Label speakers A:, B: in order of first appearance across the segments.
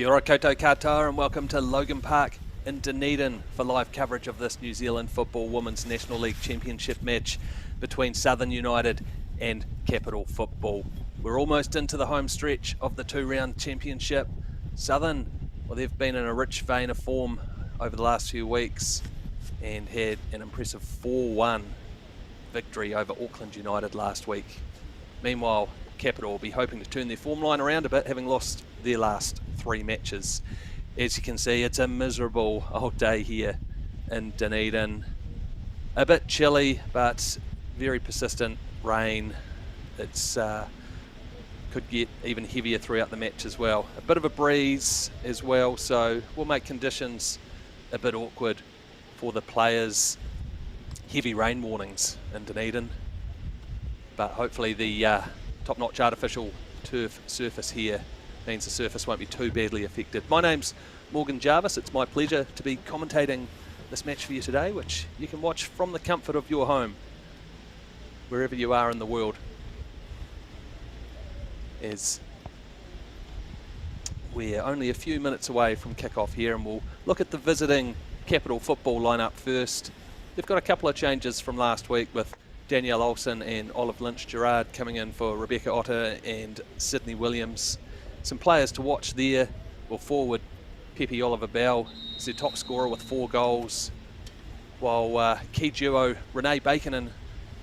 A: Kia ora koutou katoa and welcome to Logan Park in Dunedin for live coverage of this New Zealand Football Women's National League Championship match between Southern United and Capital Football. We're almost into the home stretch of the two-round championship. Southern, well, they've been in a rich vein of form over the last few weeks and had an impressive 4-1 victory over Auckland United last week. Meanwhile, Capital will be hoping to turn their form line around a bit, having lost their last 3 matches. As you can see, it's a miserable old day here in Dunedin. A bit chilly, but very persistent rain. It's could get even heavier throughout the match as well. A bit of a breeze as well, so will make conditions a bit awkward for the players. Heavy rain warnings in Dunedin, but hopefully the top-notch artificial turf surface here means the surface won't be too badly affected. My name's Morgan Jarvis. It's my pleasure to be commentating this match for you today, which you can watch from the comfort of your home, wherever you are in the world. As we're only a few minutes away from kick-off here, and we'll look at the visiting Capital Football lineup first. They've got a couple of changes from last week, with Danielle Olsen and Olive Lynch-Gerard coming in for Rebecca Otter and Sydney Williams. Some players to watch there. Well, forward Pepe Oliver-Bell is their top scorer with 4 goals, while key duo Renee Bacon and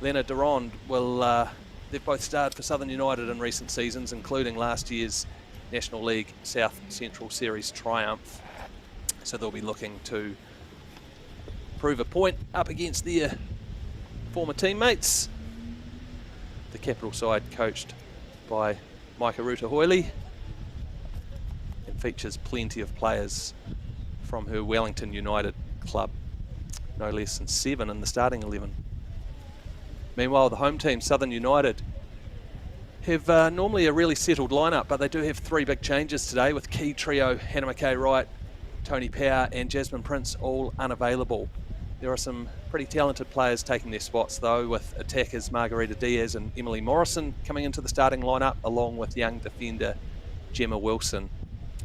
A: Lena Durand will they've both starred for Southern United in recent seasons, including last year's National League South Central Series triumph. So they'll be looking to prove a point up against their former teammates. The Capital side coached by Maika Ruta-Hoyle and features plenty of players from her Wellington United club, no less than 7 in the starting 11. Meanwhile, the home team, Southern United, have normally a really settled lineup, but they do have 3 big changes today, with key trio Hannah McKay-Wright, Tony Power and Jasmine Prince all unavailable. There are some pretty talented players taking their spots though, with attackers Margarita Diaz and Emily Morrison coming into the starting lineup, along with young defender Gemma Wilson.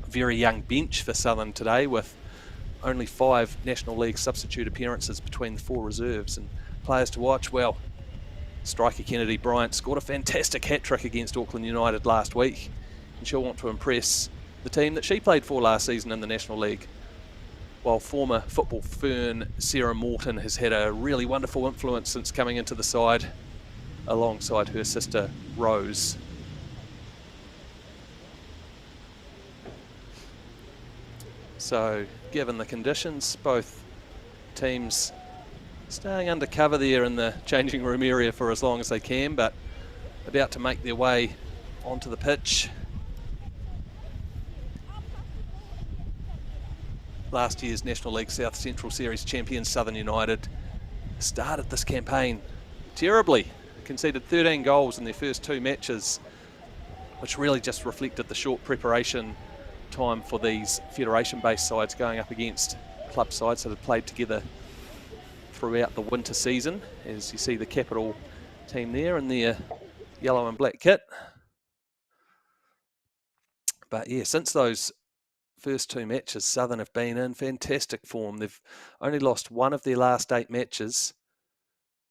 A: Very young bench for Southern today, with only 5 National League substitute appearances between the 4 reserves. And players to watch, well, striker Kennedy Bryant scored a fantastic hat-trick against Auckland United last week, and she'll want to impress the team that she played for last season in the National League. While former football fern Sarah Morton has had a really wonderful influence since coming into the side, alongside her sister Rose. So, given the conditions, both teams staying under cover there in the changing room area for as long as they can, but about to make their way onto the pitch. Last year's National League South Central Series champions Southern United started this campaign terribly, conceded 13 goals in their first 2 matches, which really just reflected the short preparation time for these federation-based sides going up against club sides that had played together throughout the winter season. As you see the Capital team there in their yellow and black kit. But yeah, since those first 2 matches, Southern have been in fantastic form. They've only lost 1 of their last 8 matches,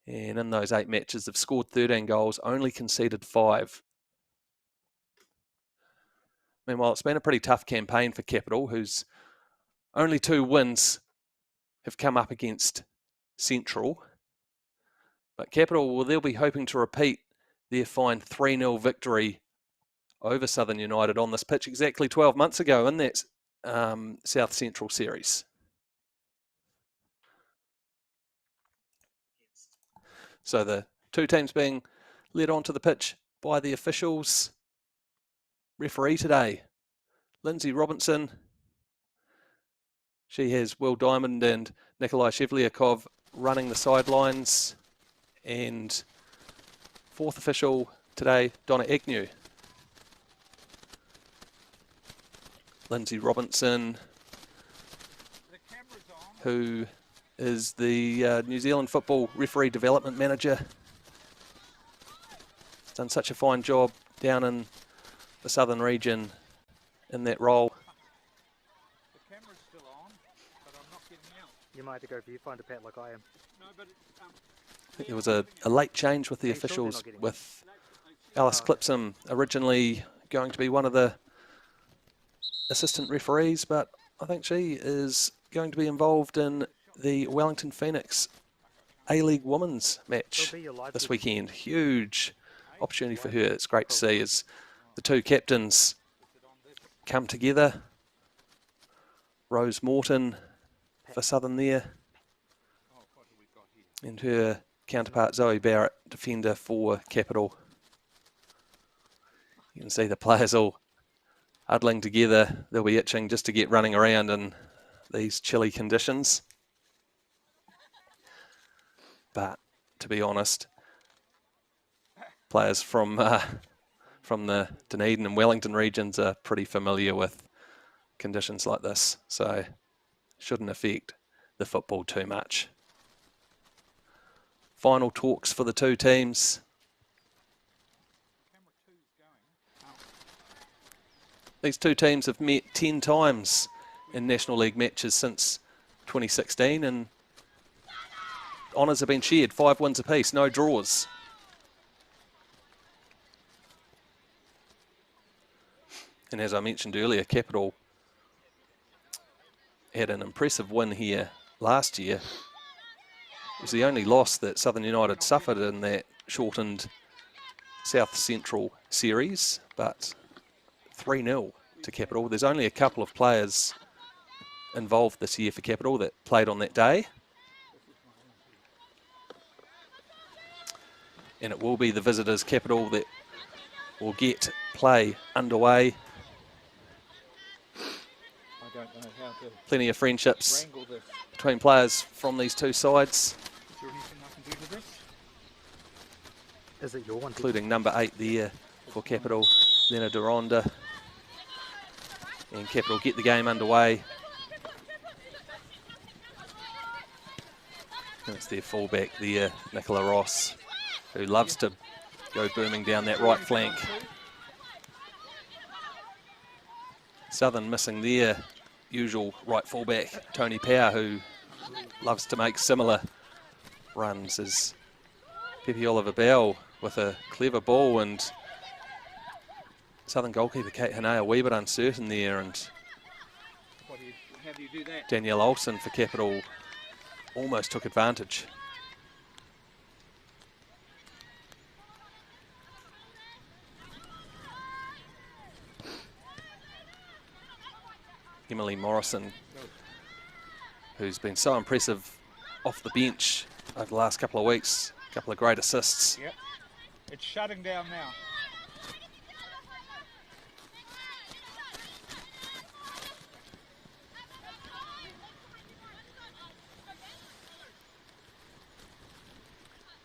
A: and in those 8 matches they've scored 13 goals, only conceded 5. Meanwhile, it's been a pretty tough campaign for Capital, whose only 2 wins have come up against Central. But Capital, well, they'll be hoping to repeat their fine 3-0 victory over Southern United on this pitch exactly 12 months ago in that South Central Series. So the 2 teams being led onto the pitch by the officials. Referee today, Lindsay Robinson. She has Will Diamond and Nikolai Shevliakov running the sidelines. And 4th official today, Donna Agnew. Lindsay Robinson, who is the New Zealand Football Referee Development Manager. Has done such a fine job down in the southern region in that role.
B: You might have to go viewfinder, Pat, like I am.
A: I think there was a late change with the officials, with Alice Clipsome originally going to be one of the assistant referees, but I think she is going to be involved in the Wellington Phoenix A-League Women's match this weekend. Huge opportunity for her. It's great to see as the two captains come together. Rose Morton for Southern there, and her counterpart Zoe Barrett, defender for Capital. You can see the players all huddling together. They'll be itching just to get running around in these chilly conditions. But to be honest, players from the Dunedin and Wellington regions are pretty familiar with conditions like this, so shouldn't affect the football too much. Final talks for the two teams. These two teams have met 10 times in National League matches since 2016, and honours have been shared, 5 wins apiece, no draws. And as I mentioned earlier, Capital had an impressive win here last year. It was the only loss that Southern United suffered in that shortened South Central series, but 3-0 to Capital. There's only a couple of players involved this year for Capital that played on that day. And it will be the visitors, Capital, that will get play underway.
C: I don't know how to
A: Plenty of friendships
C: wrangle this.
A: between players from these two sides,
C: Is there anything I can do to this?
B: Is it your one?
A: including number 8 there for Capital, Lena Doronda. And Capital get the game underway. And it's their fullback there, Nicola Ross, who loves to go booming down that right flank. Southern missing their usual right fullback, Tony Power, who loves to make similar runs as Pepe Oliver Bell with a clever ball, and Southern goalkeeper Kate Hanea a wee bit uncertain there, and
C: How do you do that?
A: Danielle Olsen for Capital almost took advantage. Emily Morrison, who's been so impressive off the bench over the last couple of weeks, a couple of great assists.
C: Yep. It's shutting down now.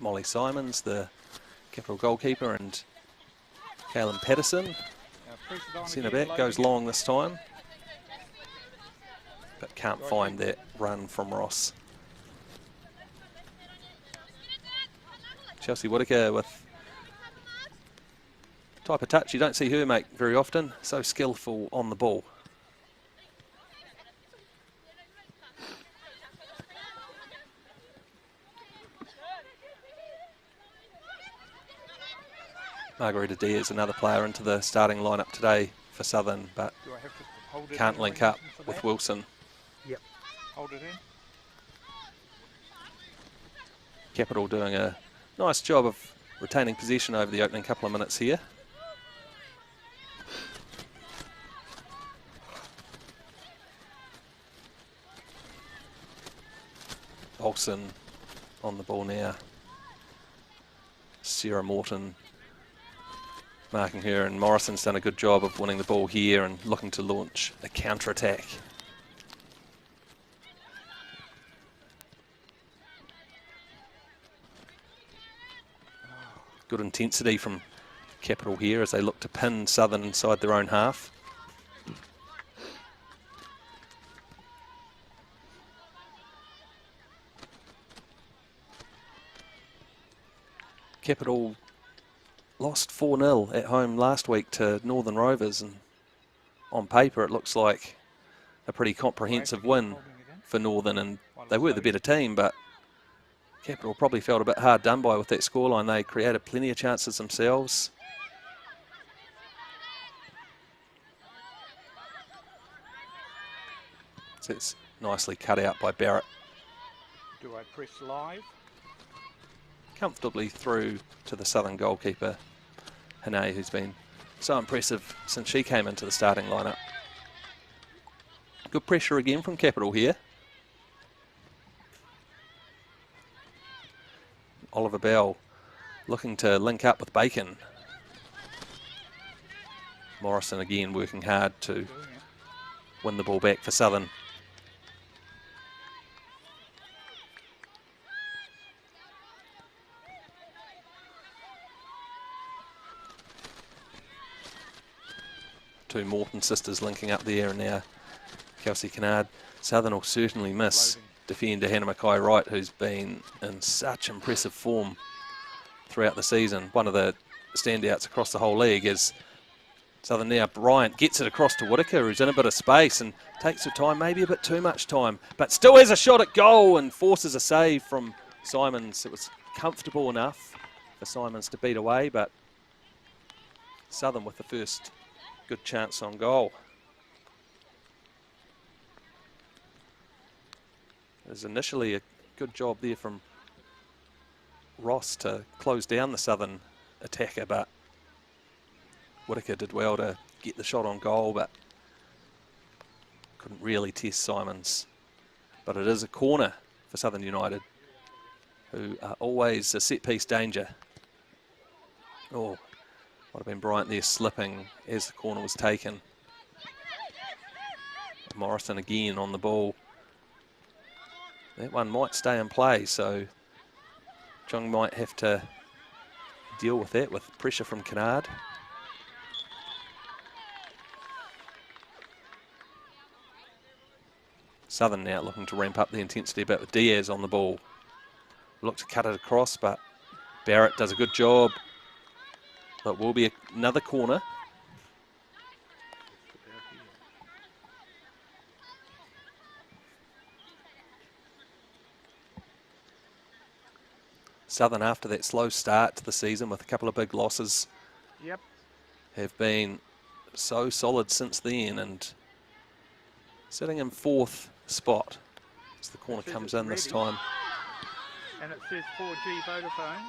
A: Molly Simons, the Capital goalkeeper, and Kaylin Patterson,
C: Now press it on
A: centre
C: again,
A: back, goes
C: loading it.
A: long this time, but can't find that run from Ross. Chelsea Whittaker with type of touch you don't see her make very often, so skillful on the ball. Margarita Diaz, another player into the starting lineup today for Southern, but
C: Do I have to hold it
A: can't
C: in
A: link up
C: for
A: with
C: that?
A: Wilson.
B: Yep.
C: Hold it in.
A: Capital doing a nice job of retaining possession over the opening couple of minutes here. Olsen on the ball now. Sarah Morton marking her, and Morrison's done a good job of winning the ball here and looking to launch a counter-attack. Good intensity from Capital here as they look to pin Southern inside their own half. Capital lost 4-0 at home last week to Northern Rovers, and on paper it looks like a pretty comprehensive win for Northern, and they were the better team, but Capital probably felt a bit hard done by with that scoreline. They created plenty of chances themselves. So it's nicely cut out by Barrett.
C: Do I press live?
A: Comfortably through to the Southern goalkeeper, Hane, who's been so impressive since she came into the starting lineup. Good pressure again from Capital here. Oliver Bell looking to link up with Bacon. Morrison again working hard to win the ball back for Southern. Two Morton sisters linking up there, and now Kelsey Kennard. Southern will certainly miss defender Hannah Mackay-Wright, who's been in such impressive form throughout the season. One of the standouts across the whole league is Southern now. Bryant gets it across to Whitaker, who's in a bit of space and takes her time, maybe a bit too much time, but still has a shot at goal and forces a save from Simons. It was comfortable enough for Simons to beat away, but Southern with the first good chance on goal. There's initially a good job there from Ross to close down the Southern attacker, but Whitaker did well to get the shot on goal, but couldn't really test Simons. But it is a corner for Southern United, who are always a set-piece danger. Oh, might have been Bryant there slipping as the corner was taken. Morrison again on the ball. That one might stay in play, so Chung might have to deal with that with pressure from Kennard. Southern now looking to ramp up the intensity a bit with Diaz on the ball. Look to cut it across, but Barrett does a good job. It will be another corner. Southern, after that slow start to the season with a couple of big losses, have been so solid since then, and sitting in fourth spot as the corner comes in this time.
C: And it says 4G Vodafone.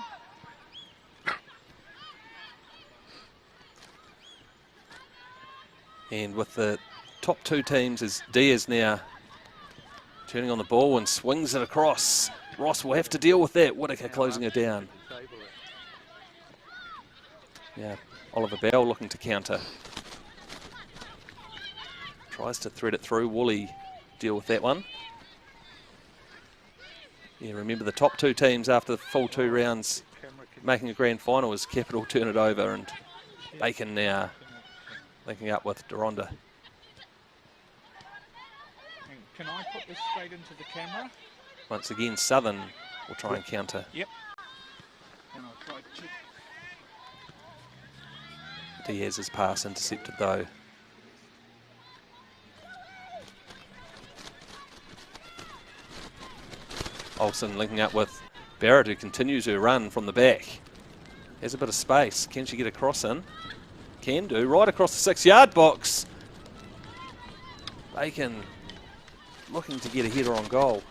A: And with the top two teams, as Diaz now turning on the ball and swings it across. Ross will have to deal with that. Whitaker closing her down. Yeah, Oliver Bell looking to counter. Tries to thread it through. Woolley deal with that one. Yeah, remember the top two teams after the full 2 rounds making a grand final is Capital turn it over, and Bacon now linking up with Doronda.
C: Can I put this straight into the camera?
A: Once again, Southern will try and counter.
C: Yep. And I'll try to check.
A: Diaz's pass intercepted though. Olsen linking up with Barrett, who continues her run from the back. Has a bit of space. Can she get a cross in? Can do. Right across the 6-yard box. Bacon looking to get a header on goal.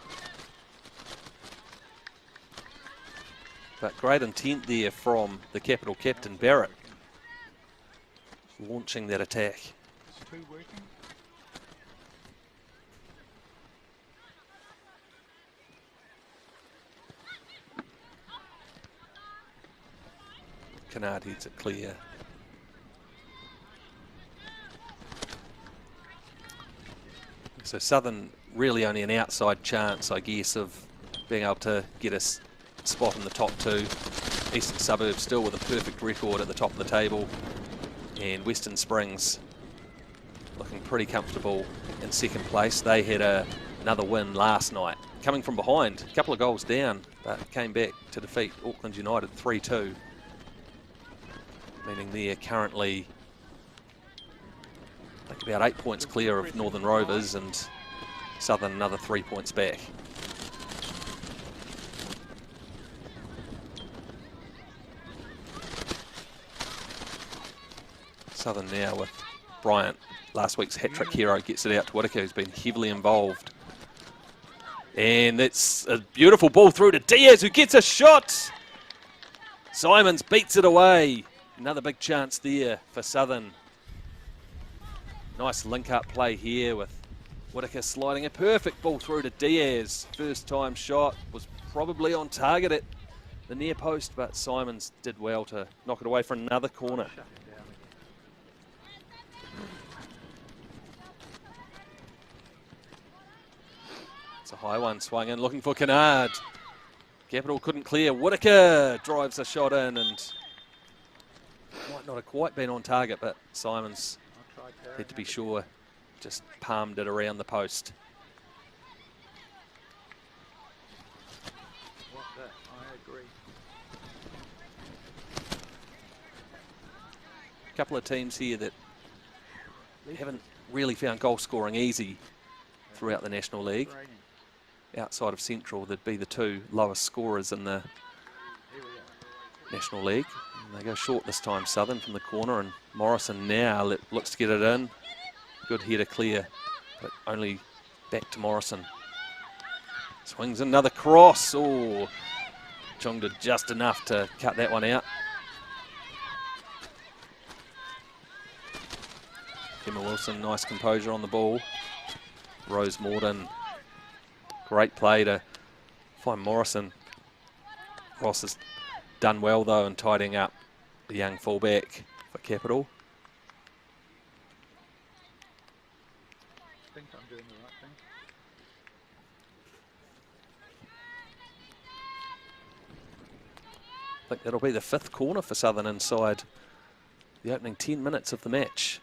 A: But great intent there from the Capital captain, Barrett, launching that attack.
C: Is 2 working?
A: Kennard heads it clear. So Southern really only an outside chance, I guess, of being able to get a spot in the top 2. Eastern Suburbs still with a perfect record at the top of the table. And Western Springs looking pretty comfortable in second place. They had another win last night, coming from behind, a couple of goals down, but came back to defeat Auckland United 3-2. Meaning they're currently, I think, about 8 points clear of Northern Rovers, and Southern another 3 points back. Southern now with Bryant, last week's hat-trick hero, gets it out to Whitaker, who's been heavily involved. And that's a beautiful ball through to Diaz, who gets a shot. Simons beats it away. Another big chance there for Southern. Nice link-up play here with Whitaker sliding a perfect ball through to Diaz. First time shot was probably on target at the near post, but Simons did well to knock it away for another corner.
B: Shut it down again.
A: It's a high one, swung in, looking for Kennard. Capital couldn't clear. Whitaker drives a shot in and might not have quite been on target, but Simons
B: I'll try
A: had to be sure, just palmed it around the post.
B: What the? I agree.
A: A couple of teams here that haven't really found goal scoring easy throughout the National League.
B: Raining.
A: Outside of Central, they'd be the two lowest scorers in the
B: Here we are.
A: National League. And they go short this time, Southern from the corner, and Morrison now looks to get it in. Good header clear, but only back to Morrison. Swings another cross. Oh, Chung did just enough to cut that one out. Emma Wilson, nice composure on the ball. Rose Morden, great play to find Morrison. Ross has done well though in tidying up the young fullback for Capital.
C: I think I'm doing the right thing.
A: I think that'll be the 5th corner for Southern inside the opening 10 minutes of the match.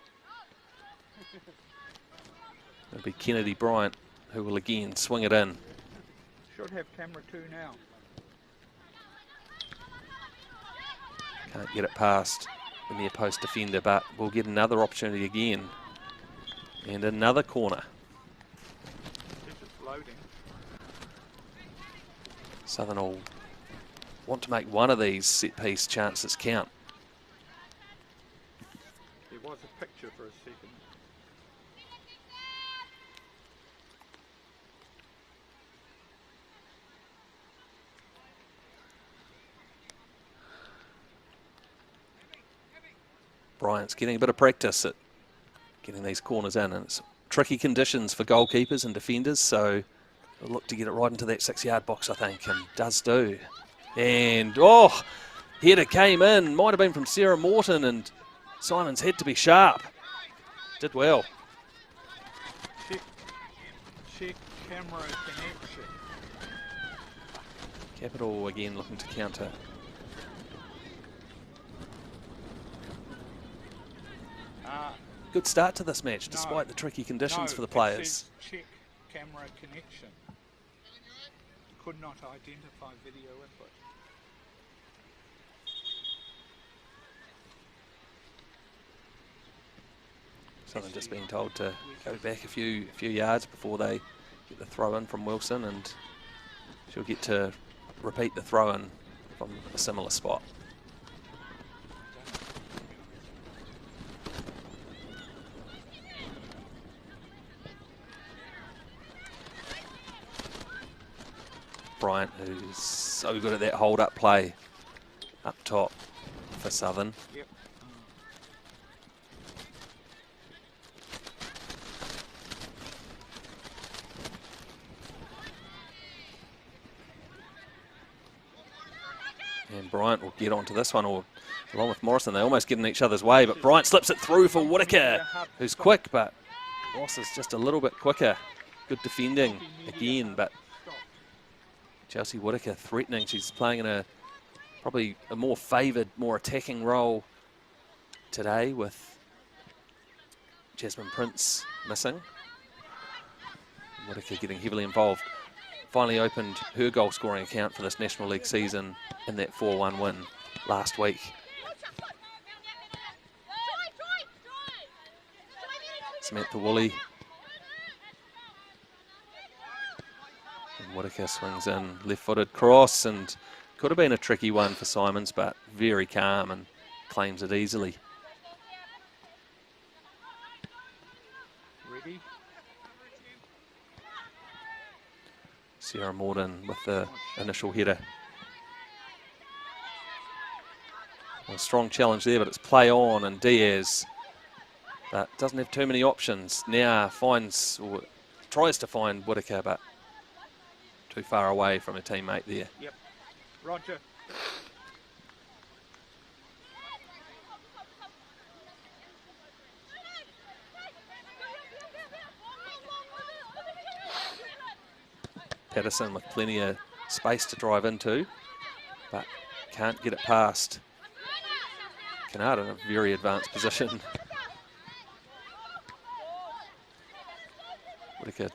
A: It'll be Kennedy Bryant who will again swing it in.
C: Should have camera 2 now.
A: Can't get it past the near post defender, but we'll get another opportunity again. And another corner.
C: This is loading.
A: Southern will want to make one of these set-piece chances count.
C: There was a picture for a second.
A: Bryant's getting a bit of practice at getting these corners in, and it's tricky conditions for goalkeepers and defenders, so he'll look to get it right into that 6-yard box, I think, and does do. And, oh, header came in, might have been from Sarah Morton, and Simons had to be sharp. Did well.
C: Check camera connection.
A: Capital again looking to counter. Good start to this match, despite the tricky conditions for the players.
C: It says check camera connection. Could not identify video input.
A: Southern just being told to go back a few yards before they get the throw in from Wilson, and she'll get to repeat the throw in from a similar spot. Bryant, who's so good at that hold-up play up top for Southern.
C: Yep.
A: And Bryant will get onto this one, or along with Morrison, they almost get in each other's way, but Bryant slips it through for Whitaker, who's quick, but Ross is just a little bit quicker. Good defending again, but Chelsea Whitaker threatening. She's playing in a probably a more favoured, more attacking role today, with Jasmine Prince missing. Whitaker getting heavily involved. Finally opened her goal scoring account for this National League season in that 4-1 win last week. Samantha Woolley Whitaker swings in, left-footed cross, and could have been a tricky one for Simons, but very calm and claims it easily.
C: Ready?
A: Sarah Morden with the initial header. A strong challenge there, but it's play on, and Diaz doesn't have too many options. Now finds, or tries to find Whitaker, but too far away from a teammate there.
C: Yep. Roger.
A: Patterson with plenty of space to drive into, but can't get it past Kennard in a very advanced position. Whitaker,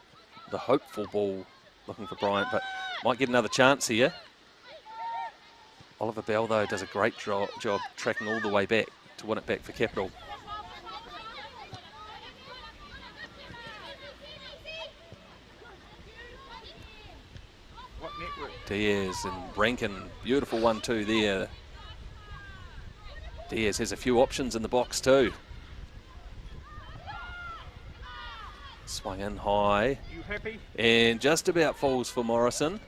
A: the hopeful ball, looking for Bryant, but might get another chance here. Oliver Bell, though, does a great job tracking all the way back to win it back for Capital.
C: What network?
A: Diaz and Rankin, beautiful 1-2 there. Diaz has a few options in the box too. Swung in high.
C: You happy?
A: And just about falls for Morrison.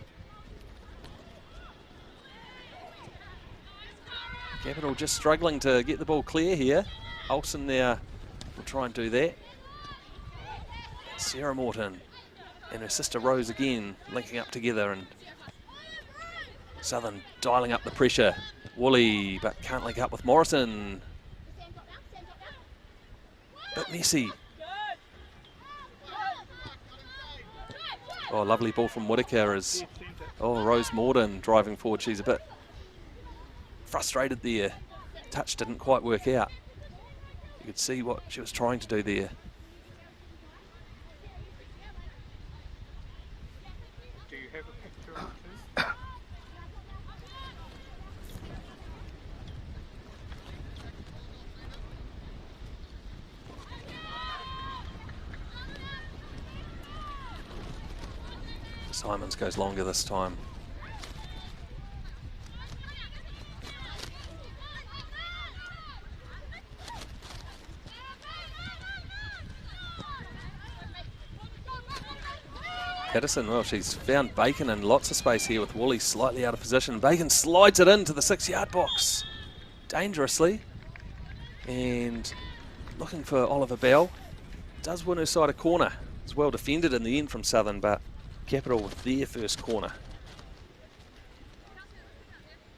A: Capital just struggling to get the ball clear here. Olsen there will try and do that. Sarah Morton and her sister Rose again linking up together, and Southern dialing up the pressure. Woolley, but can't link up with Morrison. Bit messy. Oh, lovely ball from Whitaker as, oh, Rose Morden driving forward. She's a bit frustrated there. Touch didn't quite work out. You could see what she was trying to do there.
C: Do you have a picture of it?
A: Simons goes longer this time. Patterson, well, she's found Bacon in lots of space here with Woolley slightly out of position. Bacon slides it into the 6-yard box dangerously, and looking for Oliver Bell. Does win her side a corner. It's well defended in the end from Southern, but Capital with their first corner.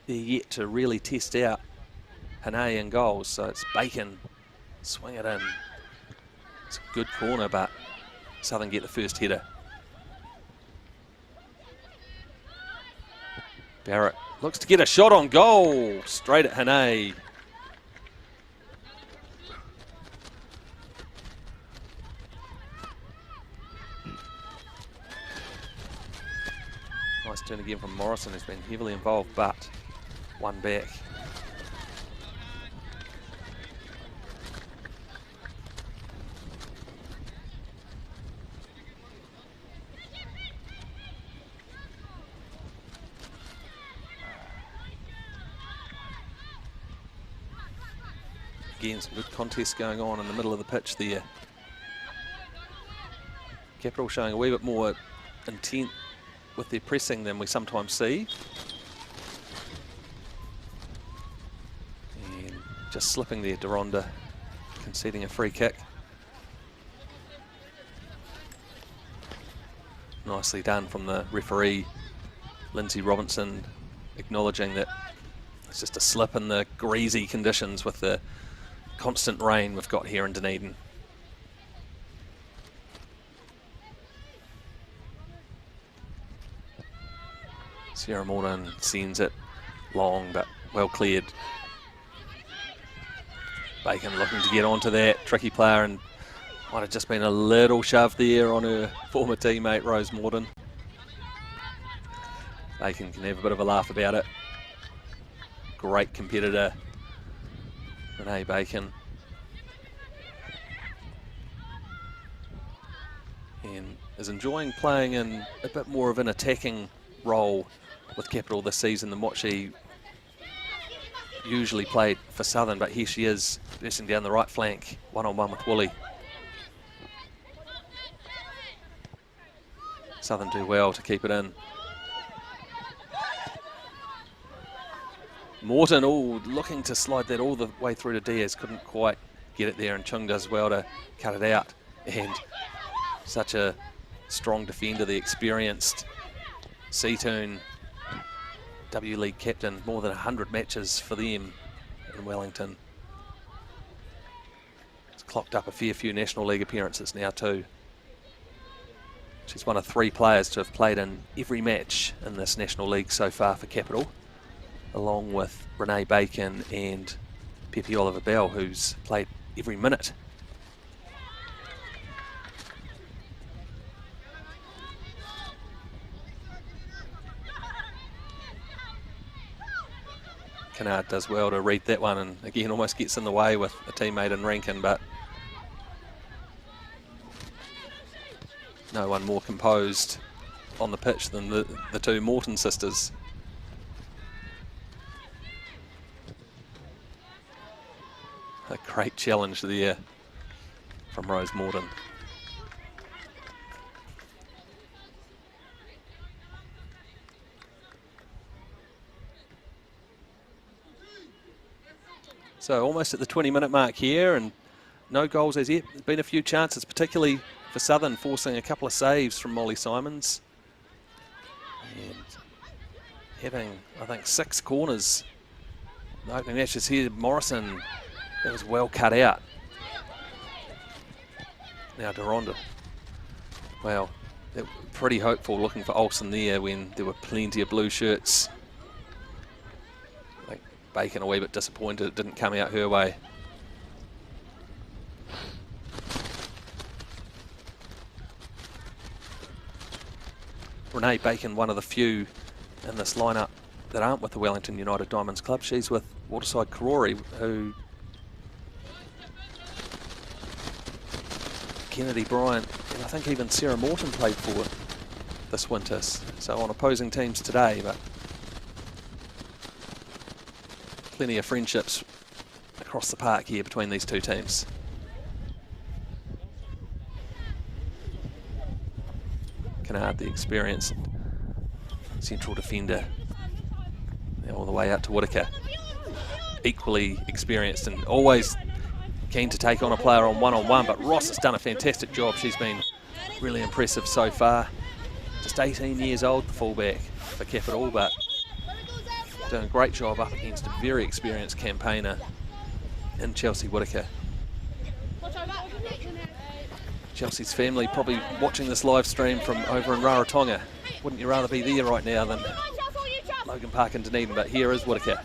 A: They're yet to really test out Hane in goals, so it's Bacon, swing it in. It's a good corner, but Southern get the first header. Barrett looks to get a shot on goal, straight at Hane. Nice turn again from Morrison, who's been heavily involved, but one back. Again, some good contest going on in the middle of the pitch there. Capital showing a wee bit more intent with their pressing than we sometimes see. And just slipping there, Deronda conceding a free kick. Nicely done from the referee, Lindsay Robinson, acknowledging that it's just a slip in the greasy conditions with the constant rain we've got here in Dunedin. Sarah Morden sends it long, but well cleared. Bacon looking to get onto that tricky player, and might have just been a little shove there on her former teammate Rose Morden. Bacon can have a bit of a laugh about it. Great competitor, Renee Bacon. And is enjoying playing in a bit more of an attacking role with Capital this season than what she usually played for Southern, but here she is bursting down the right flank, one-on-one with Woolley. Southern do well to keep it in. Morton, looking to slide that all the way through to Diaz, couldn't quite get it there, and Chung does well to cut it out. And such a strong defender, the experienced Seatoon W League captain, more than 100 matches for them in Wellington. He's clocked up a fair few National League appearances now too. She's one of 3 players to have played in every match in this National League so far for Capital, along with Renee Bacon and Pepe Oliver Bell, who's played every minute. Kennard does well to read that one, and again almost gets in the way with a teammate in Rankin, but no one more composed on the pitch than the 2 Morton sisters. A great challenge there from Rose Morton. So almost at the 20-minute mark here, and no goals as yet. There's been a few chances, particularly for Southern, forcing a couple of saves from Molly Simons. And having, I think, 6 corners. The opening matches here, Morrison, that was well cut out. Now Deronda. Well, they're pretty hopeful looking for Olsen there when there were plenty of blue shirts. I think Bacon a wee bit disappointed it didn't come out her way. Renee Bacon, one of the few in this lineup that aren't with the Wellington United Diamonds Club. She's with Waterside Karori, who Kennedy Bryant and I think even Sarah Morton played for this winter. So on opposing teams today, but plenty of friendships across the park here between these 2 teams. Kennard, the experienced central defender, all the way out to Whitaker. Equally experienced and always keen to take on a player on one-on-one, but Ross has done a fantastic job. She's been really impressive so far. Just 18 years old, the fullback for Capital, but doing a great job up against a very experienced campaigner in Chelsea Whitaker. Chelsea's family probably watching this live stream from over in Rarotonga. Wouldn't you rather be there right now than Logan Park and Dunedin? But here is Whitaker.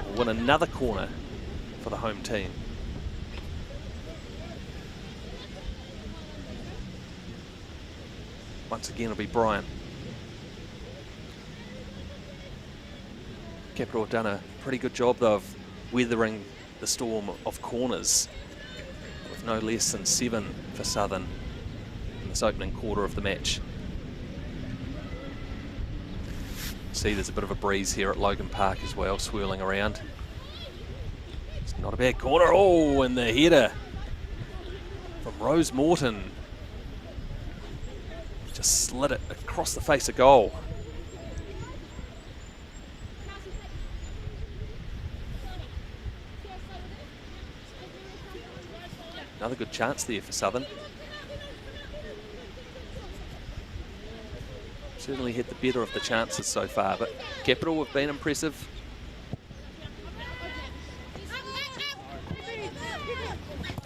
A: Will win another corner for the home team. Once again, it'll be Bryant. Capital have done a pretty good job though of weathering the storm of corners, with no less than 7 for Southern in this opening quarter of the match. See, there's a bit of a breeze here at Logan Park as well, swirling around. It's not a bad corner. Oh, and the header from Rose Morton. Just slid it across the face of goal. Another good chance there for Southern. Certainly had the better of the chances so far, but Capital have been impressive.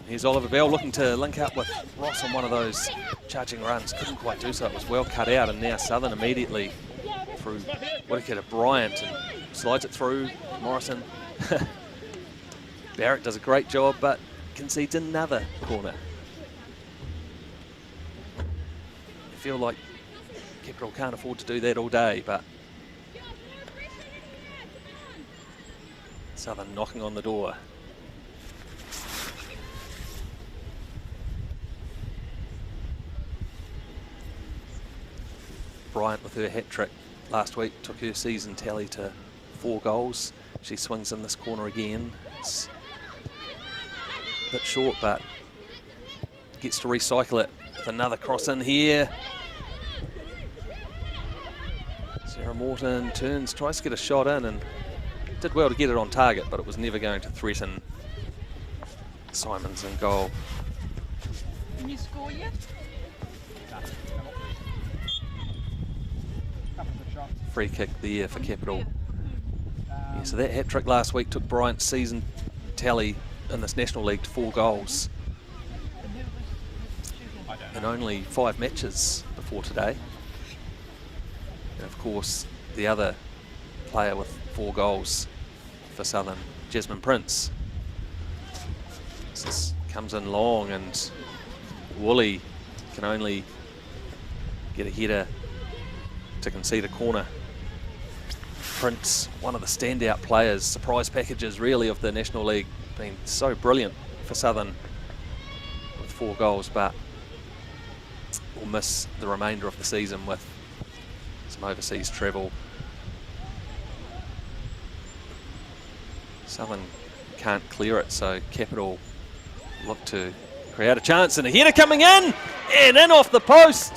A: Here's Oliver Bell looking to link up with Ross on one of those charging runs. Couldn't quite do so. It was well cut out, and now Southern immediately through Whitaker to Bryant and slides it through Morrison. Barrett does a great job, but concedes another corner. I feel like Capital can't afford to do that all day, but Southern knocking on the door. Bryant with her hat-trick last week took her season tally to 4 goals. She swings in this corner again. It's a bit short, but gets to recycle it with another cross in here. Sarah Morton turns, tries to get a shot in and did well to get it on target, but it was never going to threaten Simons in goal.
D: Can you score yet?
A: Free kick there for Capital. Yeah, so that hat-trick last week took Bryant's season tally in this National League to 4 goals in only 5 matches before today. And of course, the other player with 4 goals for Southern, Jasmine Prince. This comes in long and Woolley can only get a header to concede a corner. Prince, one of the standout players, surprise packages really of the National League, been so brilliant for Southern with 4 goals, but will miss the remainder of the season with some overseas travel. Southern can't clear it, so Capital look to create a chance, and a header coming in and in off the post.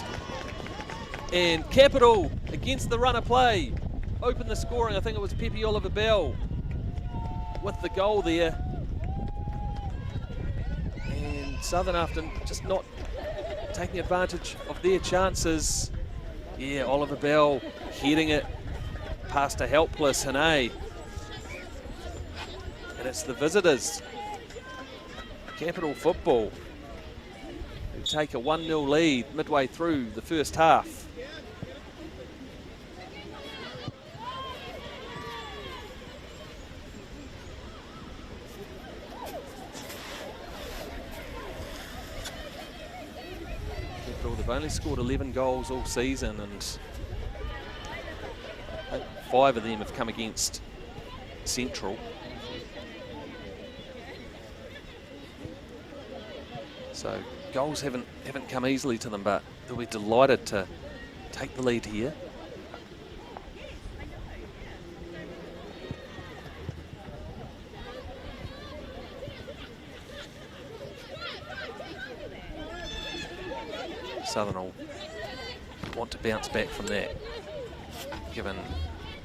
A: And Capital against the run of play opened the scoring. I think it was Pepe Oliver Bell with the goal there. And Southern, after just not taking advantage of their chances, yeah, Oliver Bell heading it past a helpless Hane. And it's the visitors, Capital Football, who take a 1-0 lead midway through the first half. They've only scored 11 goals all season, and I think 5 of them have come against Central. So goals haven't come easily to them, but they'll be delighted to take the lead here. Southern will want to bounce back from that, given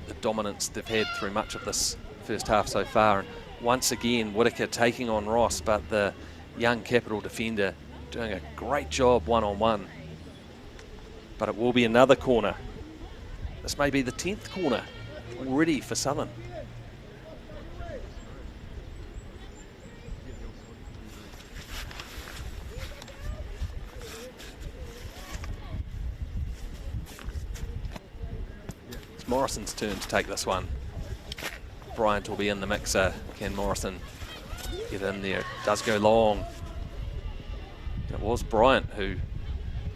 A: the dominance they've had through much of this first half so far. And once again, Whittaker taking on Ross, but the young Capital defender doing a great job one-on-one. But it will be another corner. This may be the 10th corner already for Southern. Morrison's turn to take this one. Bryant will be in the mixer. Can Morrison get in there? It does go long. And it was Bryant who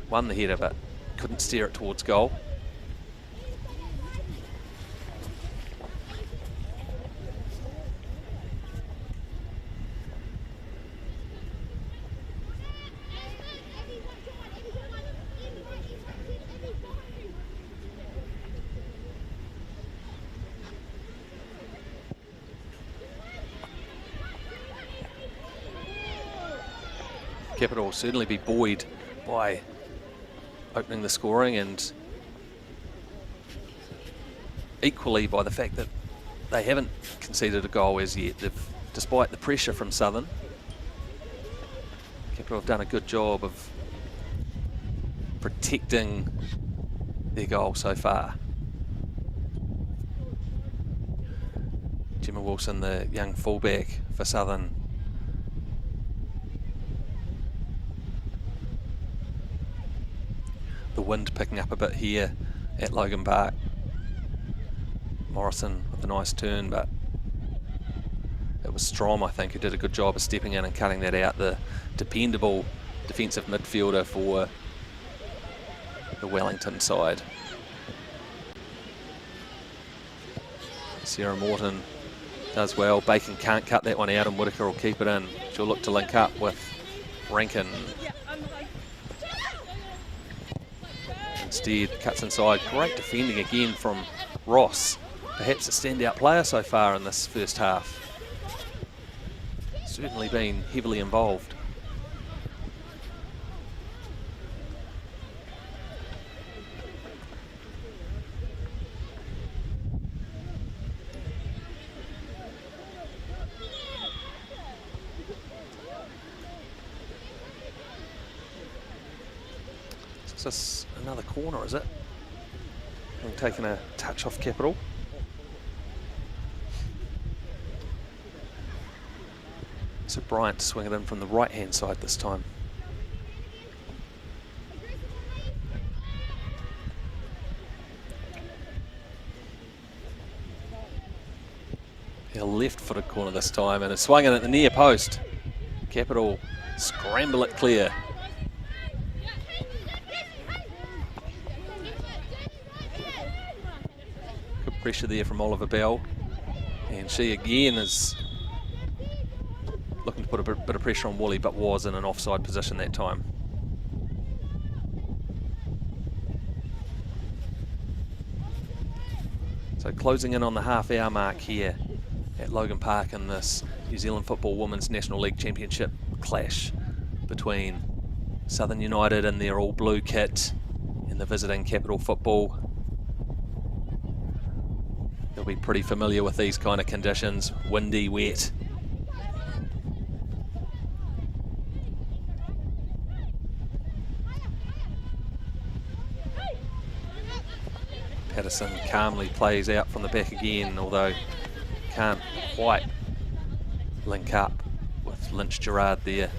A: won the header, but couldn't steer it towards goal. Capital will certainly be buoyed by opening the scoring, and equally by the fact that they haven't conceded a goal as yet. Despite the pressure from Southern, Capital have done a good job of protecting their goal so far. Gemma Wilson, the young fullback for Southern, the wind picking up a bit here at Logan Park. Morrison with a nice turn, but it was Strom, I think, who did a good job of stepping in and cutting that out, the dependable defensive midfielder for the Wellington side. Sarah Morton does well. Bacon can't cut that one out, and Whittaker will keep it in. She'll look to link up with Rankin. Instead, cuts inside. Great defending again from Ross. Perhaps a standout player so far in this first half. Certainly been heavily involved. Is this another corner, is it? Having taken a touch off Capital. So Bryant to swing it in from the right-hand side this time. A left-footed corner this time, and it's swung in at the near post. Capital scramble it clear. Good pressure there from Oliver Bell, and she again is looking to put a bit of pressure on Woolley, but was in an offside position that time. So closing in on the half-hour mark here at Logan Park in this New Zealand Football Women's National League Championship clash between Southern United in their all-blue kit and the visiting Capital Football. They'll be pretty familiar with these kind of conditions, windy, wet. Patterson calmly plays out from the back again, although can't quite link up with Lynch Gerard there.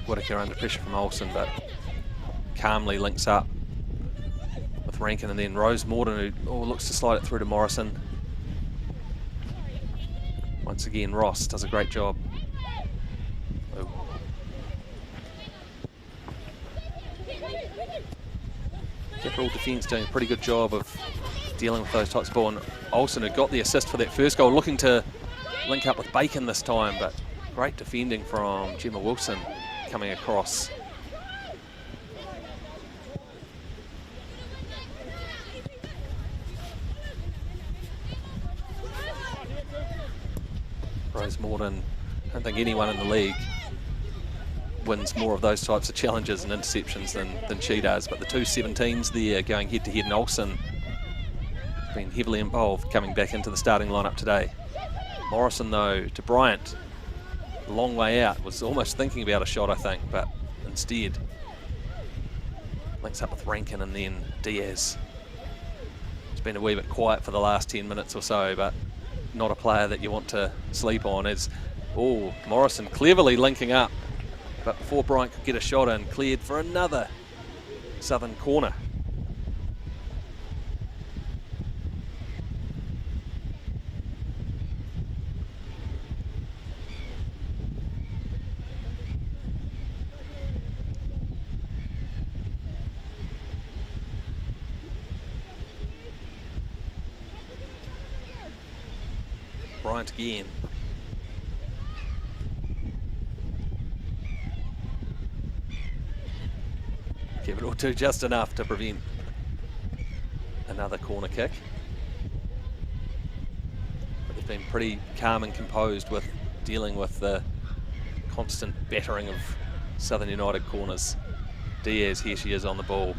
A: Whittaker under pressure from Olsen, but calmly links up with Rankin, and then Rose Morden, who looks to slide it through to Morrison. Once again, Ross does a great job. Capital defence doing a pretty good job of dealing with those types of ball, and Olsen, who got the assist for that first goal, looking to link up with Bacon this time, but great defending from Gemma Wilson coming across. Rose Morden, I don't think anyone in the league wins more of those types of challenges and interceptions than she does, but the two 17s there going head to head, and Olsen has been heavily involved coming back into the starting lineup today. Morrison though to Bryant, a long way out, was almost thinking about a shot I think, but instead links up with Rankin and then Diaz. It's been a wee bit quiet for the last 10 minutes or so, but not a player that you want to sleep on. As Morrison cleverly linking up, but before Bryant could get a shot in, cleared for another Southern corner. Bryant again. Capital do just enough to prevent another corner kick. But they've been pretty calm and composed with dealing with the constant battering of Southern United corners. Diaz, here she is on the ball,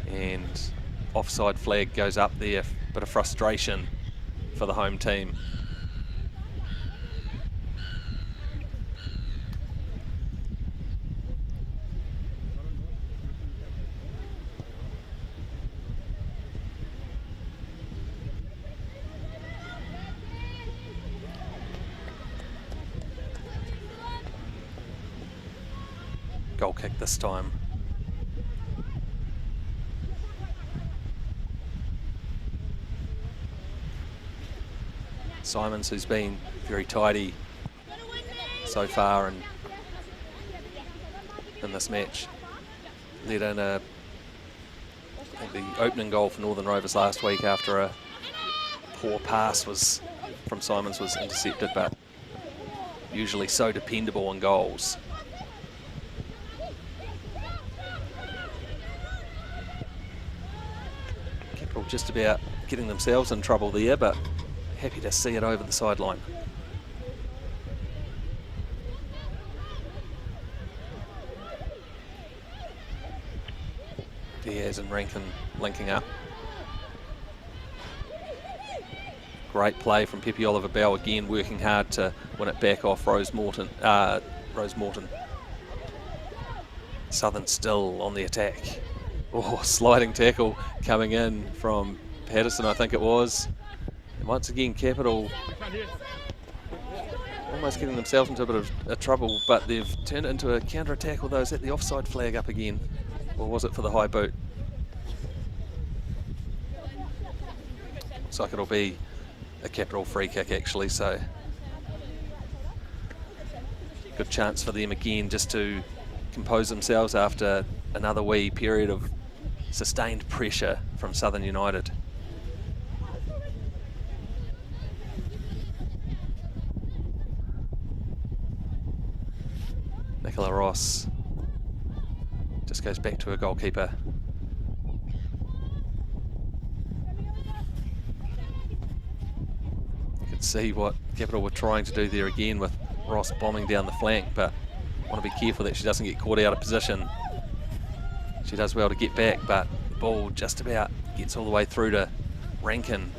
A: and offside flag goes up there. Bit of frustration for the home team. Goal kick this time. Simons, who's been very tidy so far in this match, led in I think the opening goal for Northern Rovers last week after a poor pass from Simons was intercepted, but usually so dependable on goals. Capital just about getting themselves in trouble there, but happy to see it over the sideline. Diaz and Rankin linking up. Great play from Pepe Oliver Bell, again working hard to win it back off Rose Morton. Southern still on the attack. Oh, sliding tackle coming in from Patterson, I think it was. And once again, Capital almost getting themselves into a bit of trouble, but they've turned it into a counter-attack, although is that the offside flag up again? Or was it for the high boot? Looks like it'll be a Capital free kick actually, so good chance for them again just to compose themselves after another wee period of sustained pressure from Southern United. Nicola Ross just goes back to her goalkeeper. You can see what Capital were trying to do there again with Ross bombing down the flank, but want to be careful that she doesn't get caught out of position. She does well to get back, but the ball just about gets all the way through to Rankin,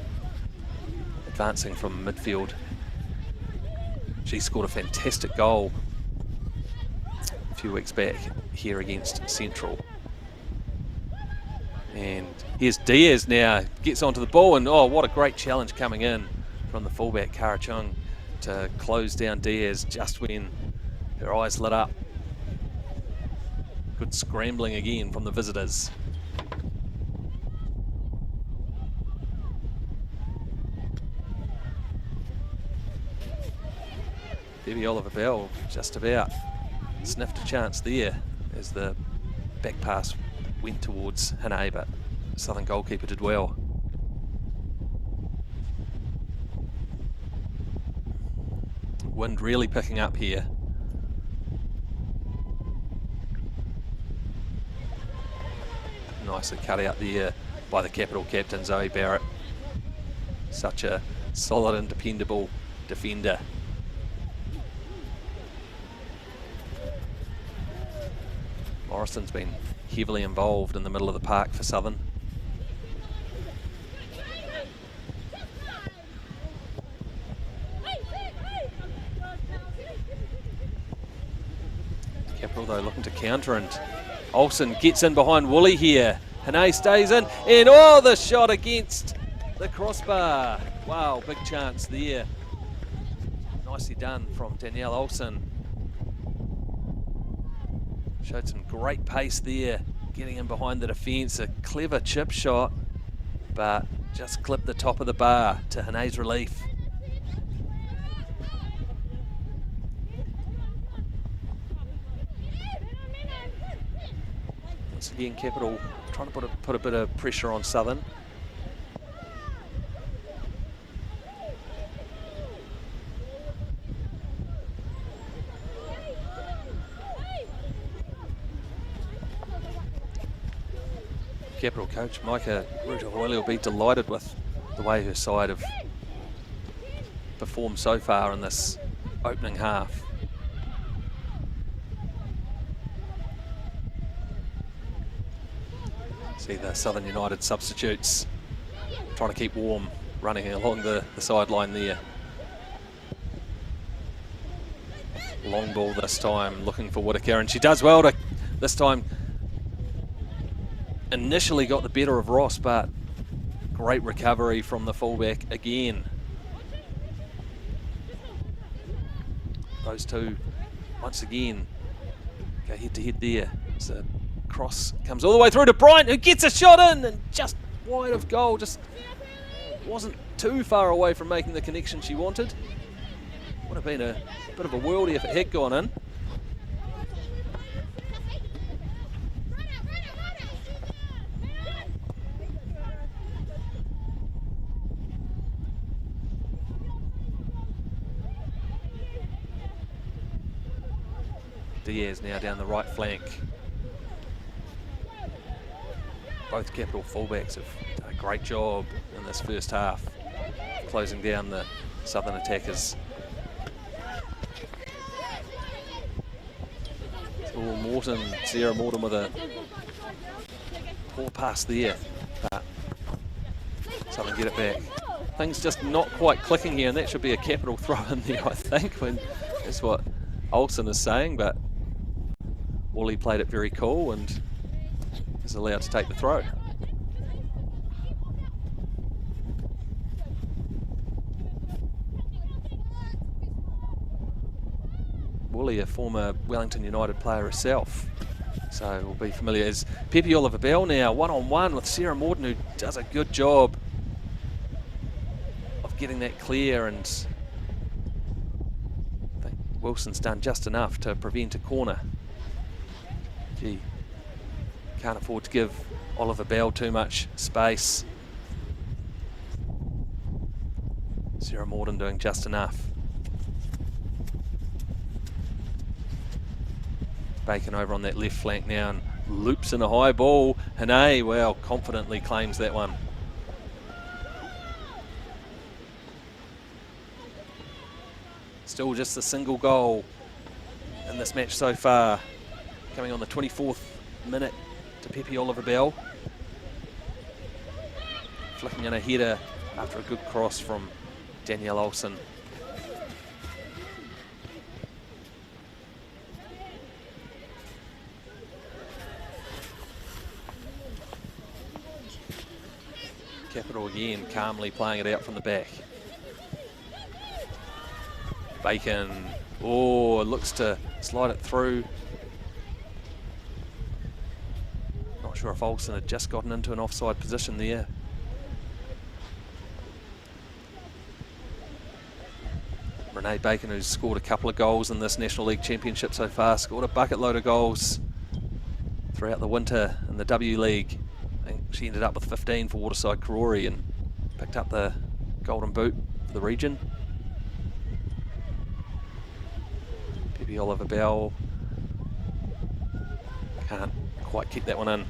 A: advancing from midfield. She scored a fantastic goal a few weeks back here against Central. And here's Diaz now, gets onto the ball, and oh, what a great challenge coming in from the fullback Kara Chung to close down Diaz just when her eyes lit up. Good scrambling again from the visitors. Debbie Oliver Bell just about sniffed a chance there as the back pass went towards Hane, but the Southern goalkeeper did well. Wind really picking up here. Nicely cut out there by the Capital captain Zoe Barrett. Such a solid and dependable defender. Morrison's been heavily involved in the middle of the park for Southern. Capital though looking to counter, and Olsen gets in behind Woolley here. Hane stays in, and oh, the shot against the crossbar. Wow, big chance there. Nicely done from Danielle Olsen. Showed some great pace there, getting in behind the defence. A clever chip shot, but just clipped the top of the bar to Hane's relief. Once again, Capital trying to put a bit of pressure on Southern. Capital coach Micah Ruta-Hoyle will be delighted with the way her side have performed so far in this opening half. See the Southern United substitutes trying to keep warm, running along the sideline there. Long ball this time, looking for Whitaker, and she does well to this time. Initially got the better of Ross, but great recovery from the fullback again. Those two once again go head to head there. So cross comes all the way through to Bryant, who gets a shot in and just wide of goal. Just wasn't too far away from making the connection she wanted. Would have been a bit of a worldie if it had gone in. Diaz now down the right flank. Both Capital fullbacks have done a great job in this first half, closing down the Southern attackers. Oh, Morton, Sarah Morton with a poor pass there, but Southern get it back. Things just not quite clicking here, and that should be a Capital throw in there, I think, when that's what Olsen is saying, but Wally played it very cool and is allowed to take the throw. Wally, a former Wellington United player herself, so will be familiar. As Pepe Oliver-Bell now, one-on-one with Sarah Morton, who does a good job of getting that clear, and I think Wilson's done just enough to prevent a corner. Gee, can't afford to give Oliver-Bell too much space. Sarah Morton doing just enough. Bacon over on that left flank now and loops in a high ball. Hane, well, confidently claims that one. Still just a single goal in this match so far. Coming on the 24th minute to Pepe Oliver-Bell. Flicking in a header after a good cross from Danielle Olsen. Capital again, calmly playing it out from the back. Bacon, oh, looks to slide it through. Not sure if Olsen had just gotten into an offside position there. Renee Bacon, who's scored a couple of goals in this National League Championship so far, scored a bucket load of goals throughout the winter in the W League. I think she ended up with 15 for Waterside Karori and picked up the Golden Boot for the region. Pepe Oliver-Bell can't quite keep that one in.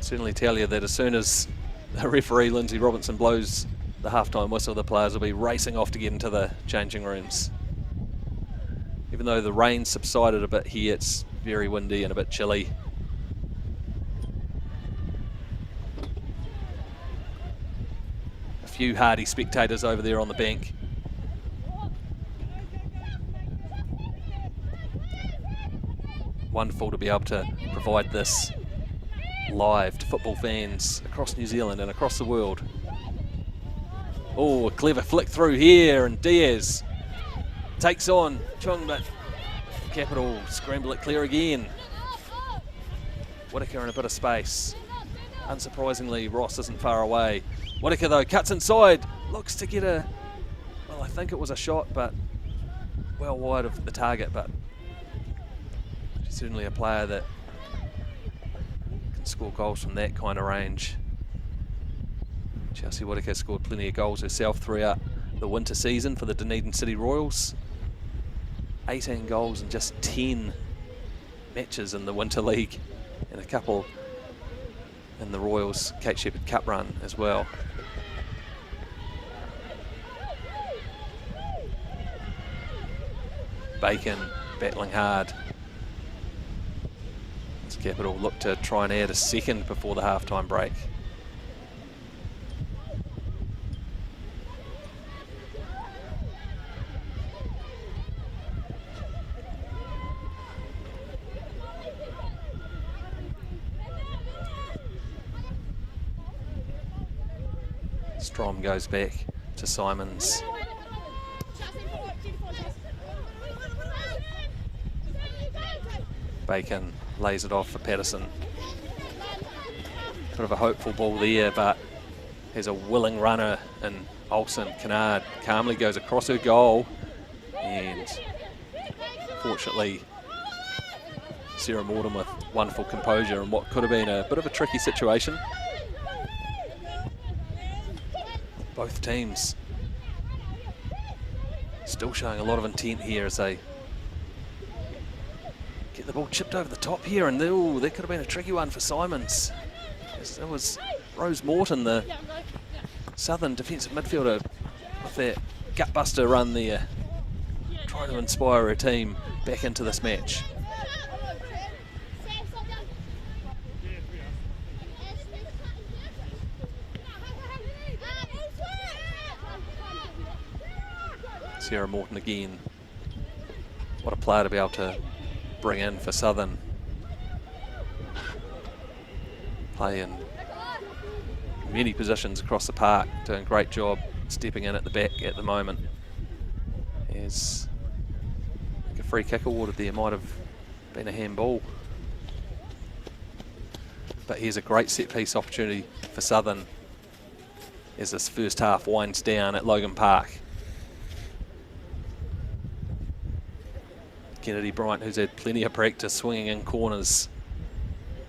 A: Certainly tell you that as soon as the referee Lindsay Robinson blows the halftime whistle, the players will be racing off to get into the changing rooms. Even though the rain subsided a bit here, it's very windy and a bit chilly. A few hardy spectators over there on the bank. Wonderful to be able to provide this live to football fans across New Zealand and across the world. Oh, a clever flick through here, and Diaz takes on Chung, but Capital scramble it clear again. Whittaker in a bit of space. Unsurprisingly, Ross isn't far away. Whittaker though cuts inside, looks to get a, well, I think it was a shot, but well wide of the target, but she's certainly a player that can score goals from that kind of range. Chelsea Whittaker scored plenty of goals herself throughout the winter season for the Dunedin City Royals. 18 goals in just 10 matches in the Winter League, and a couple in the Royals Kate Shepherd Cup run as well. Bacon battling hard. As Capital look to try and add a second before the halftime break. Strom goes back to Simons. Bacon lays it off for Patterson. Bit of a hopeful ball there, but there's a willing runner in Olsen. Kennard calmly goes across her goal, and fortunately Sarah Morton with wonderful composure in what could have been a bit of a tricky situation. Both teams Still showing a lot of intent here as they get the ball chipped over the top here, and ooh, that could have been a tricky one for Simons. It was Rose Morton, the Southern defensive midfielder, with that gutbuster run there, trying to inspire her team back into this match. Sarah Morton again. What a player to be able to bring in for Southern. Play in many positions across the park, doing a great job stepping in at the back at the moment. As a free kick awarded there, might have been a handball. But here's a great set piece opportunity for Southern as this first half winds down at Logan Park. Kennedy Bryant, who's had plenty of practice swinging in corners,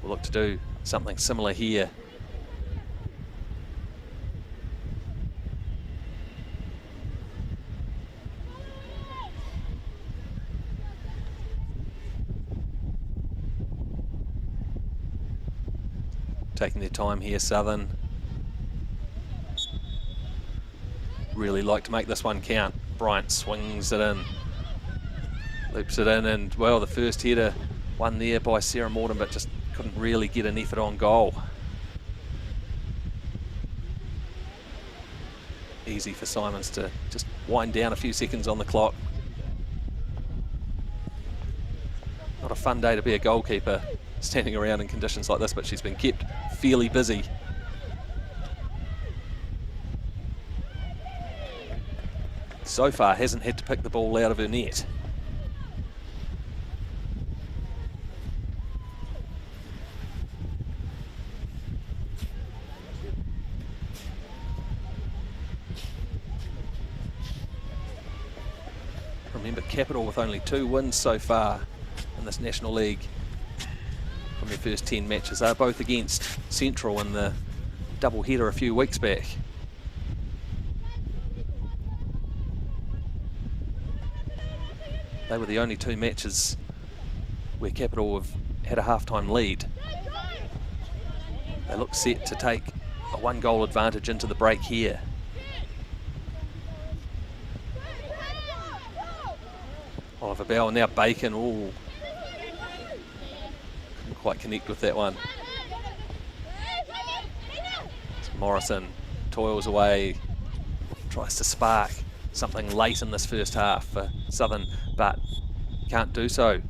A: will look to do something similar here. Taking their time here, Southern. Really like to make this one count. Bryant swings it in. Loops it in, and well, the first header won there by Sarah Morton, but just couldn't really get an effort on goal. Easy for Simons to just wind down a few seconds on the clock. Not a fun day to be a goalkeeper, standing around in conditions like this, but she's been kept fairly busy. So far hasn't had to pick the ball out of her net. Remember, Capital with only 2 wins so far in this National League from their first 10 matches. They're both against Central in the double header a few weeks back. They were the only 2 matches where Capital have had a half-time lead. They look set to take a 1-goal advantage into the break here. Oliver Bell, now Bacon. Ooh. Couldn't quite connect with that one. Morrison toils away, tries to spark something late in this first half for Southern, but can't do so.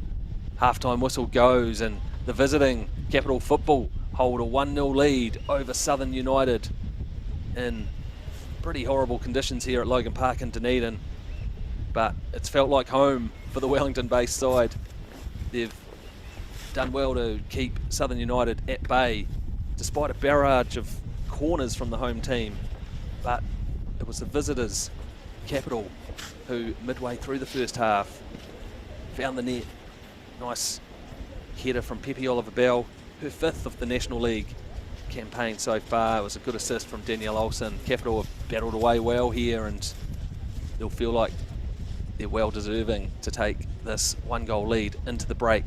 A: Half-time whistle goes, and the visiting Capital Football hold a 1-0 lead over Southern United in pretty horrible conditions here at Logan Park in Dunedin. But it's felt like home for the Wellington-based side. They've done well to keep Southern United at bay, despite a barrage of corners from the home team. But it was the visitors, Capital, who midway through the first half found the net. Nice header from Pepe Oliver Bell, her 5th of the National League campaign so far. It was a good assist from Danielle Olsen. Capital have battled away well here, and they'll feel like they're well deserving to take this 1-goal lead into the break.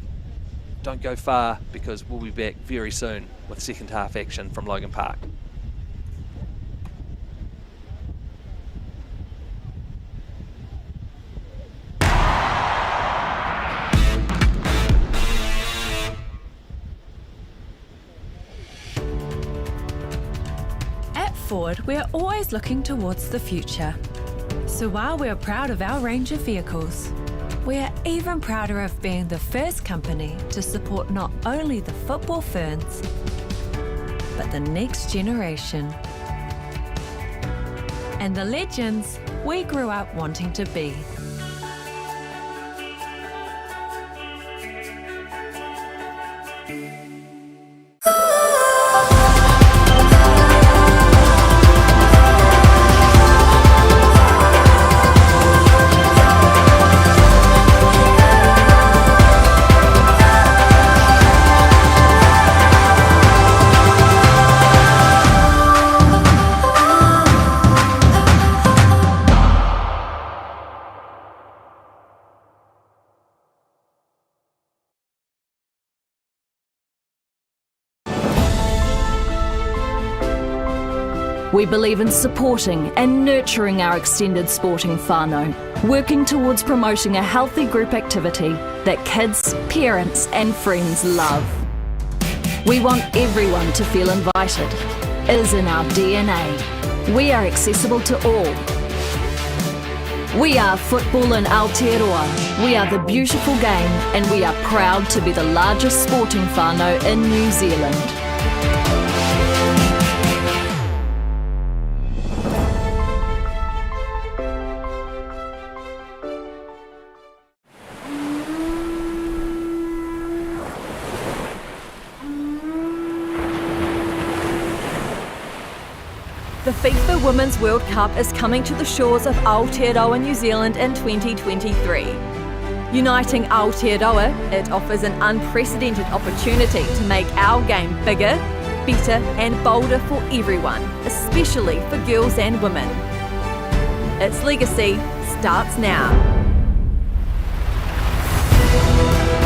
A: Don't go far, because we'll be back very soon with second half action from Logan Park.
E: At Ford, we're always looking towards the future. So while we're proud of our range of vehicles, we're even prouder of being the first company to support not only the football ferns, but the next generation. And the legends we grew up wanting to be.
F: We believe in supporting and nurturing our extended sporting whānau, working towards promoting a healthy group activity that kids, parents and friends love. We want everyone to feel invited. It is in our DNA. We are accessible to all. We are football in Aotearoa. We are the beautiful game and we are proud to be the largest sporting whānau in New Zealand.
E: The FIFA Women's World Cup is coming to the shores of Aotearoa, New Zealand in 2023. Uniting Aotearoa, it offers an unprecedented opportunity to make our game bigger, better and bolder for everyone, especially for girls and women. Its legacy starts now.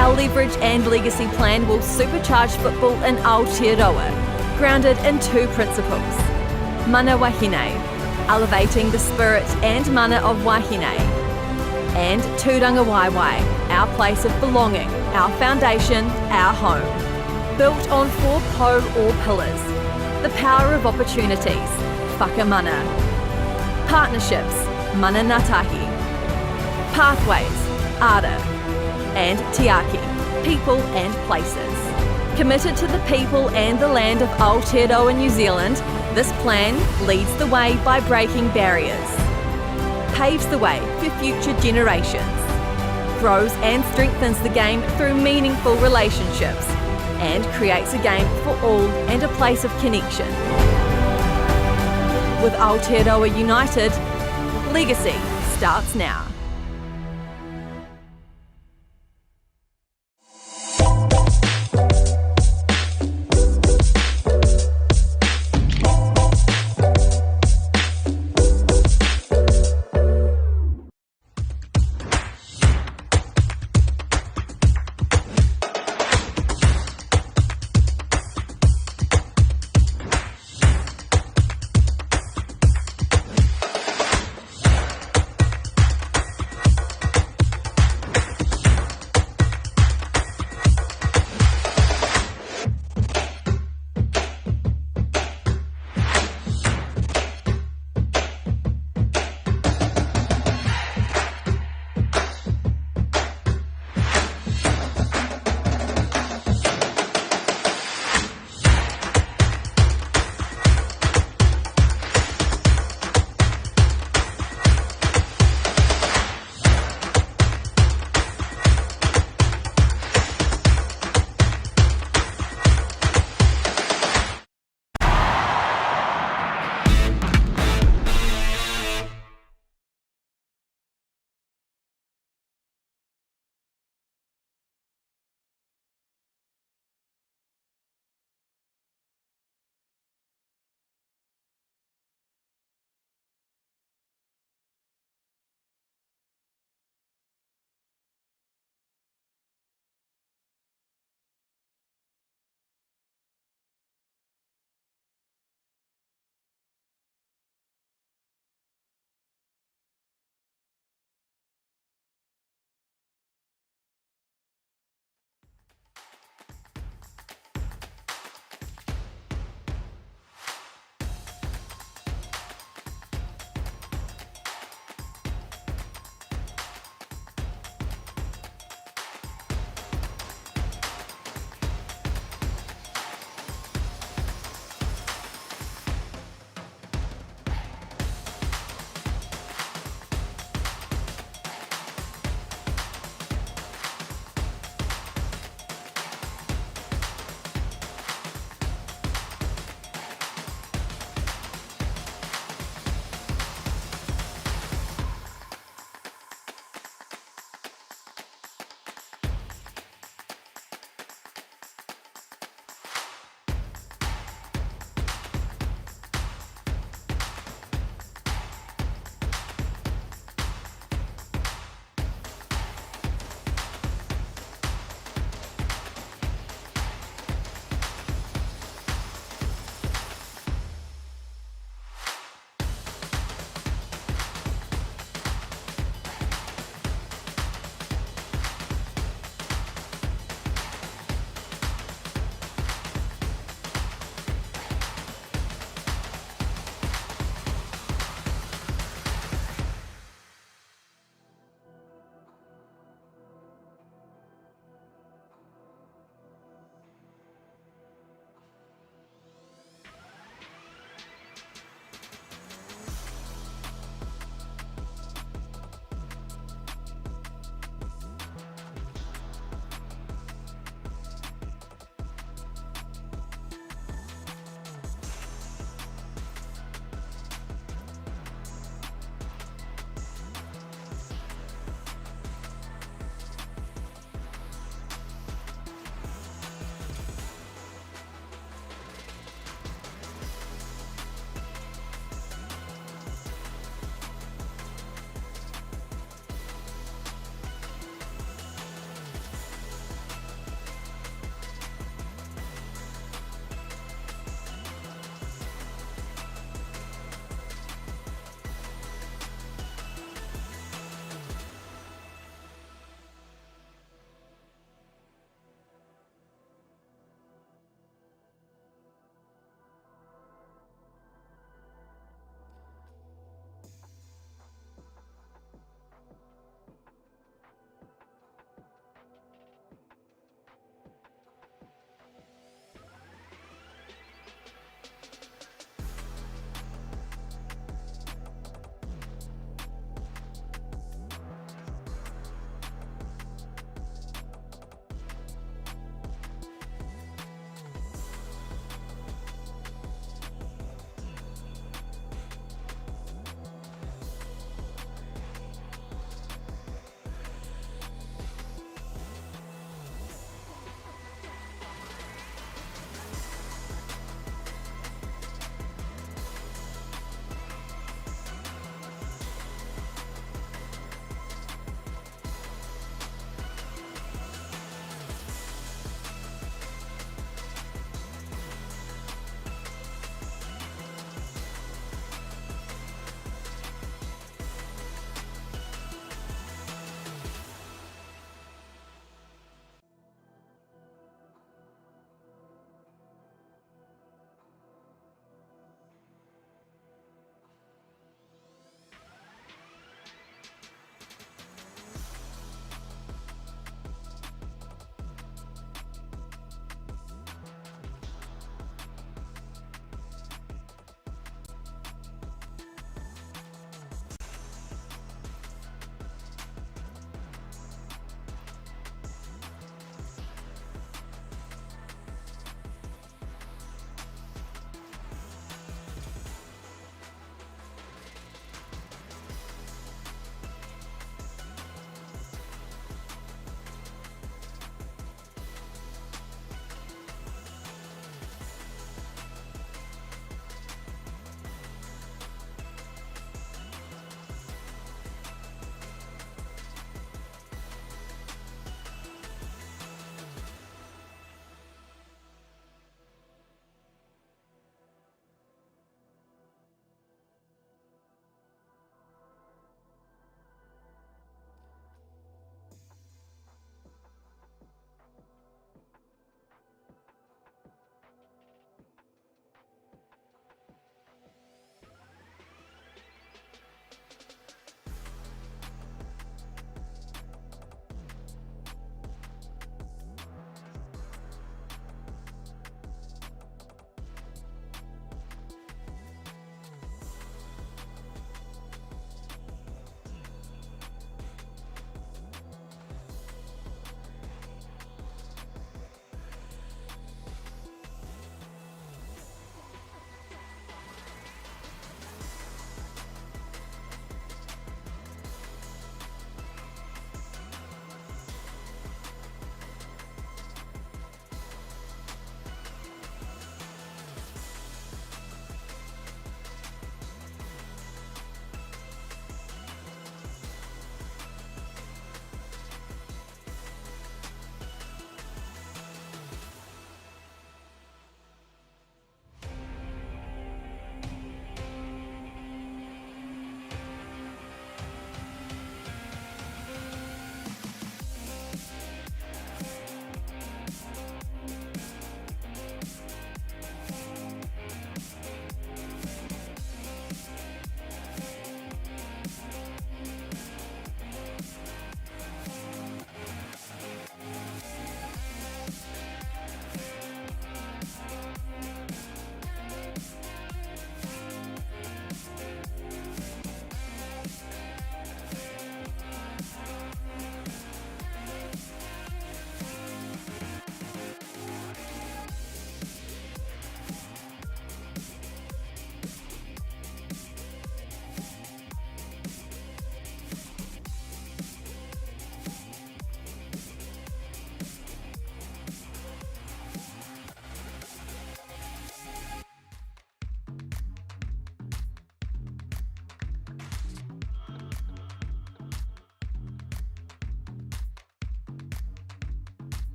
E: Our Leverage and Legacy plan will supercharge football in Aotearoa, grounded in two principles. Mana Wahine, elevating the spirit and mana of Wahine. And Tūranga Waiwai, our place of belonging, our foundation, our home. Built on 4 po or pillars, the power of opportunities, whakamana. Partnerships, mana ngātahi. Pathways, ara. And tiaki, people and places. Committed to the people and the land of Aotearoa, New Zealand, this plan leads the way by breaking barriers, paves the way for future generations, grows and strengthens the game through meaningful relationships, and creates a game for all and a place of connection. With Aotearoa united, legacy starts now.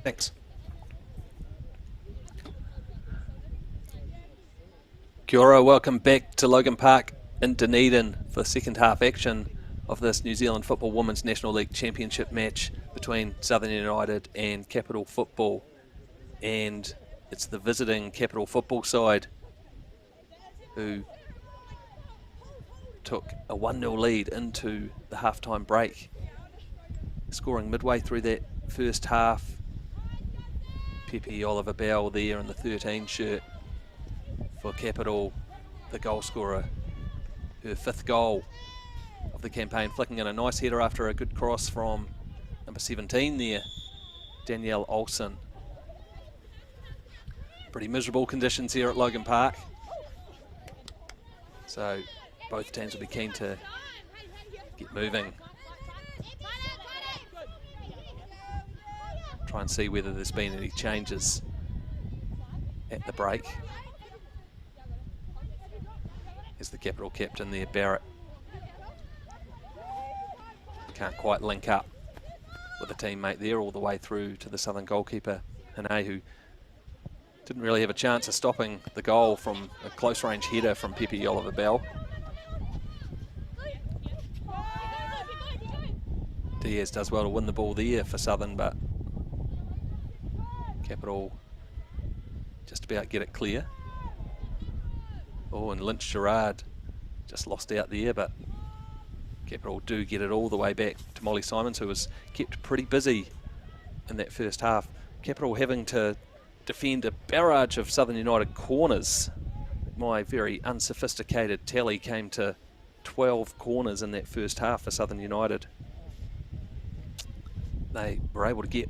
A: Thanks. Kia ora, welcome back to Logan Park in Dunedin for the second half action of this New Zealand Football Women's National League Championship match between Southern United and Capital Football. And it's the visiting Capital Football side who took a 1-0 lead into the halftime break, scoring midway through that first half. Pepe Oliver Bell there in the 13 shirt for Capital, the goal scorer, her 5th goal of the campaign, flicking in a nice header after a good cross from number 17 there, Danielle Olsen. Pretty miserable conditions here at Logan Park, so both teams will be keen to get moving. Try and see whether there's been any changes at the break. Here's the Capital captain there, Barrett. Can't quite link up with a teammate there all the way through to the Southern goalkeeper, Hane, who didn't really have a chance of stopping the goal from a close range header from Pepe Oliver Bell. Diaz does well to win the ball there for Southern, but Capital just about get it clear. Oh, and Lynch Gerard just lost out there, but Capital do get it all the way back to Molly Simons, who was kept pretty busy in that first half. Capital having to defend a barrage of Southern United corners. My very unsophisticated tally came to 12 corners in that first half for Southern United. They were able to get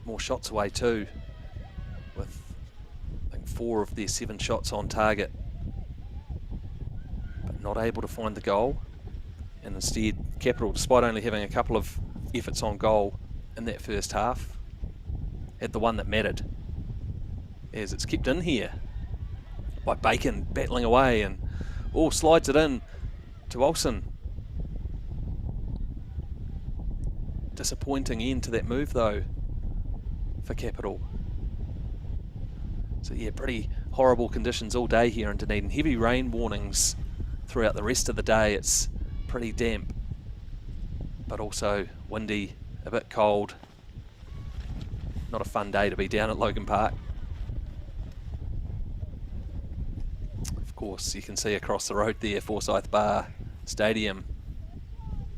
A: more shots away too, with I think 4 of their 7 shots on target, but not able to find the goal. And instead, Capital, despite only having a couple of efforts on goal in that first half, had the one that mattered, as it's kept in here by Bacon battling away and slides it in to Olsen. Disappointing end to that move though for Capital. So yeah, pretty horrible conditions all day here in Dunedin. Heavy rain warnings throughout the rest of the day. It's pretty damp, but also windy, a bit cold. Not a fun day to be down at Logan Park. Of course, you can see across the road there, Forsyth Bar Stadium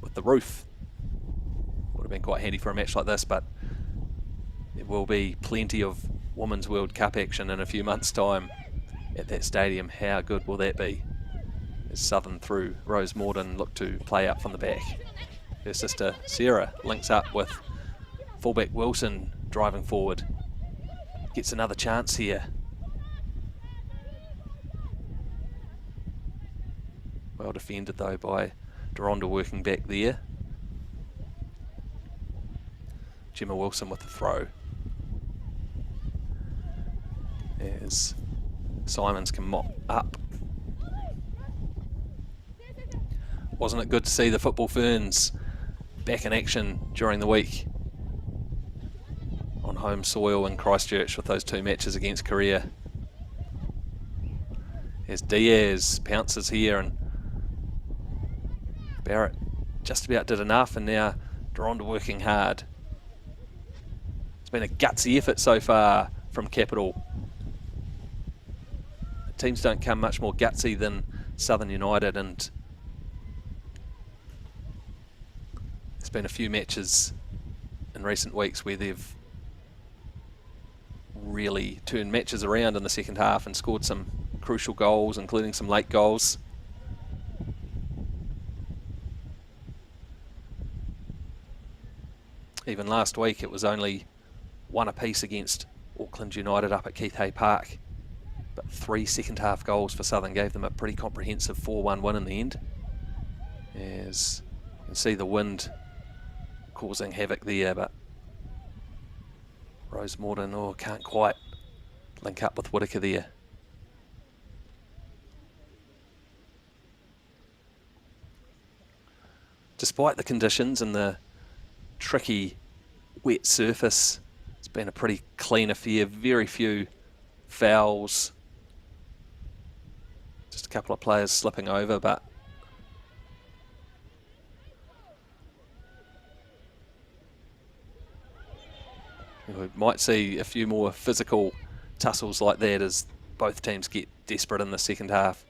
A: with the roof. Would have been quite handy for a match like this, but there will be plenty of Women's World Cup action in a few months' time at that stadium. How good will that be? As Southern through Rose Morden look to play up from the back. Her sister Sarah links up with fullback Wilson driving forward. Gets another chance here. Well defended though by Deronda working back there. Gemma Wilson with the throw. As Simons can mop up. Wasn't it good to see the Football Ferns back in action during the week on home soil in Christchurch with those 2 matches against Korea? As Diaz pounces here and Barrett just about did enough, and now Deronda working hard. It's been a gutsy effort so far from Capital. Teams don't come much more gutsy than Southern United, and there's been a few matches in recent weeks where they've really turned matches around in the second half and scored some crucial goals, including some late goals. Even last week it was only 1 apiece against Auckland United up at Keith Hay Park, but 3 second half goals for Southern gave them a pretty comprehensive 4-1 win in the end. As you can see the wind causing havoc there, but Rose Morden can't quite link up with Whittaker there. Despite the conditions and the tricky wet surface been a pretty clean affair, very few fouls. Just a couple of players slipping over, but we might see a few more physical tussles like that as both teams get desperate in the second half.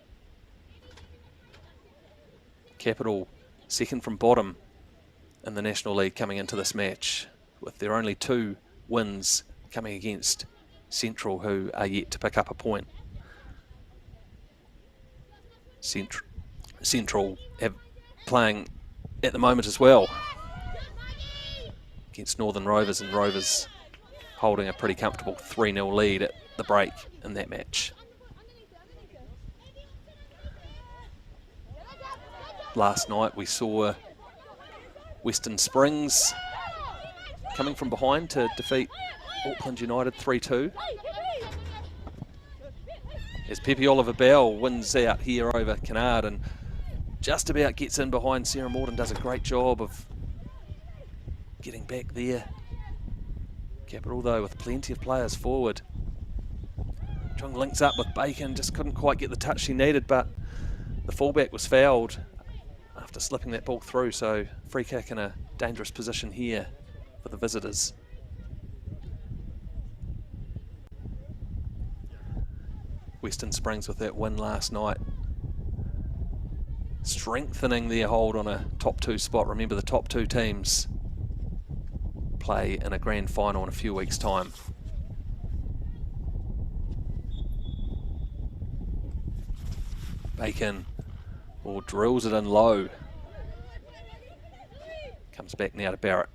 A: Capital second from bottom in the National League coming into this match, with their only 2 wins coming against Central, who are yet to pick up a point. Central playing at the moment as well against Northern Rovers, and Rovers holding a pretty comfortable 3-0 lead at the break in that match. Last night we saw Western Springs coming from behind to defeat Auckland United 3-2. As Pepe Oliver Bell wins out here over Kennard and just about gets in behind Sarah Morton, does a great job of getting back there. Capital though with plenty of players forward. Chung links up with Bacon, just couldn't quite get the touch she needed, but the fullback was fouled after slipping that ball through, so free kick in a dangerous position here for the visitors. Western Springs with that win last night, strengthening their hold on a top 2 spot. Remember, the top 2 teams play in a grand final in a few weeks' time. Bacon drills it in low. Comes back now to Barrett.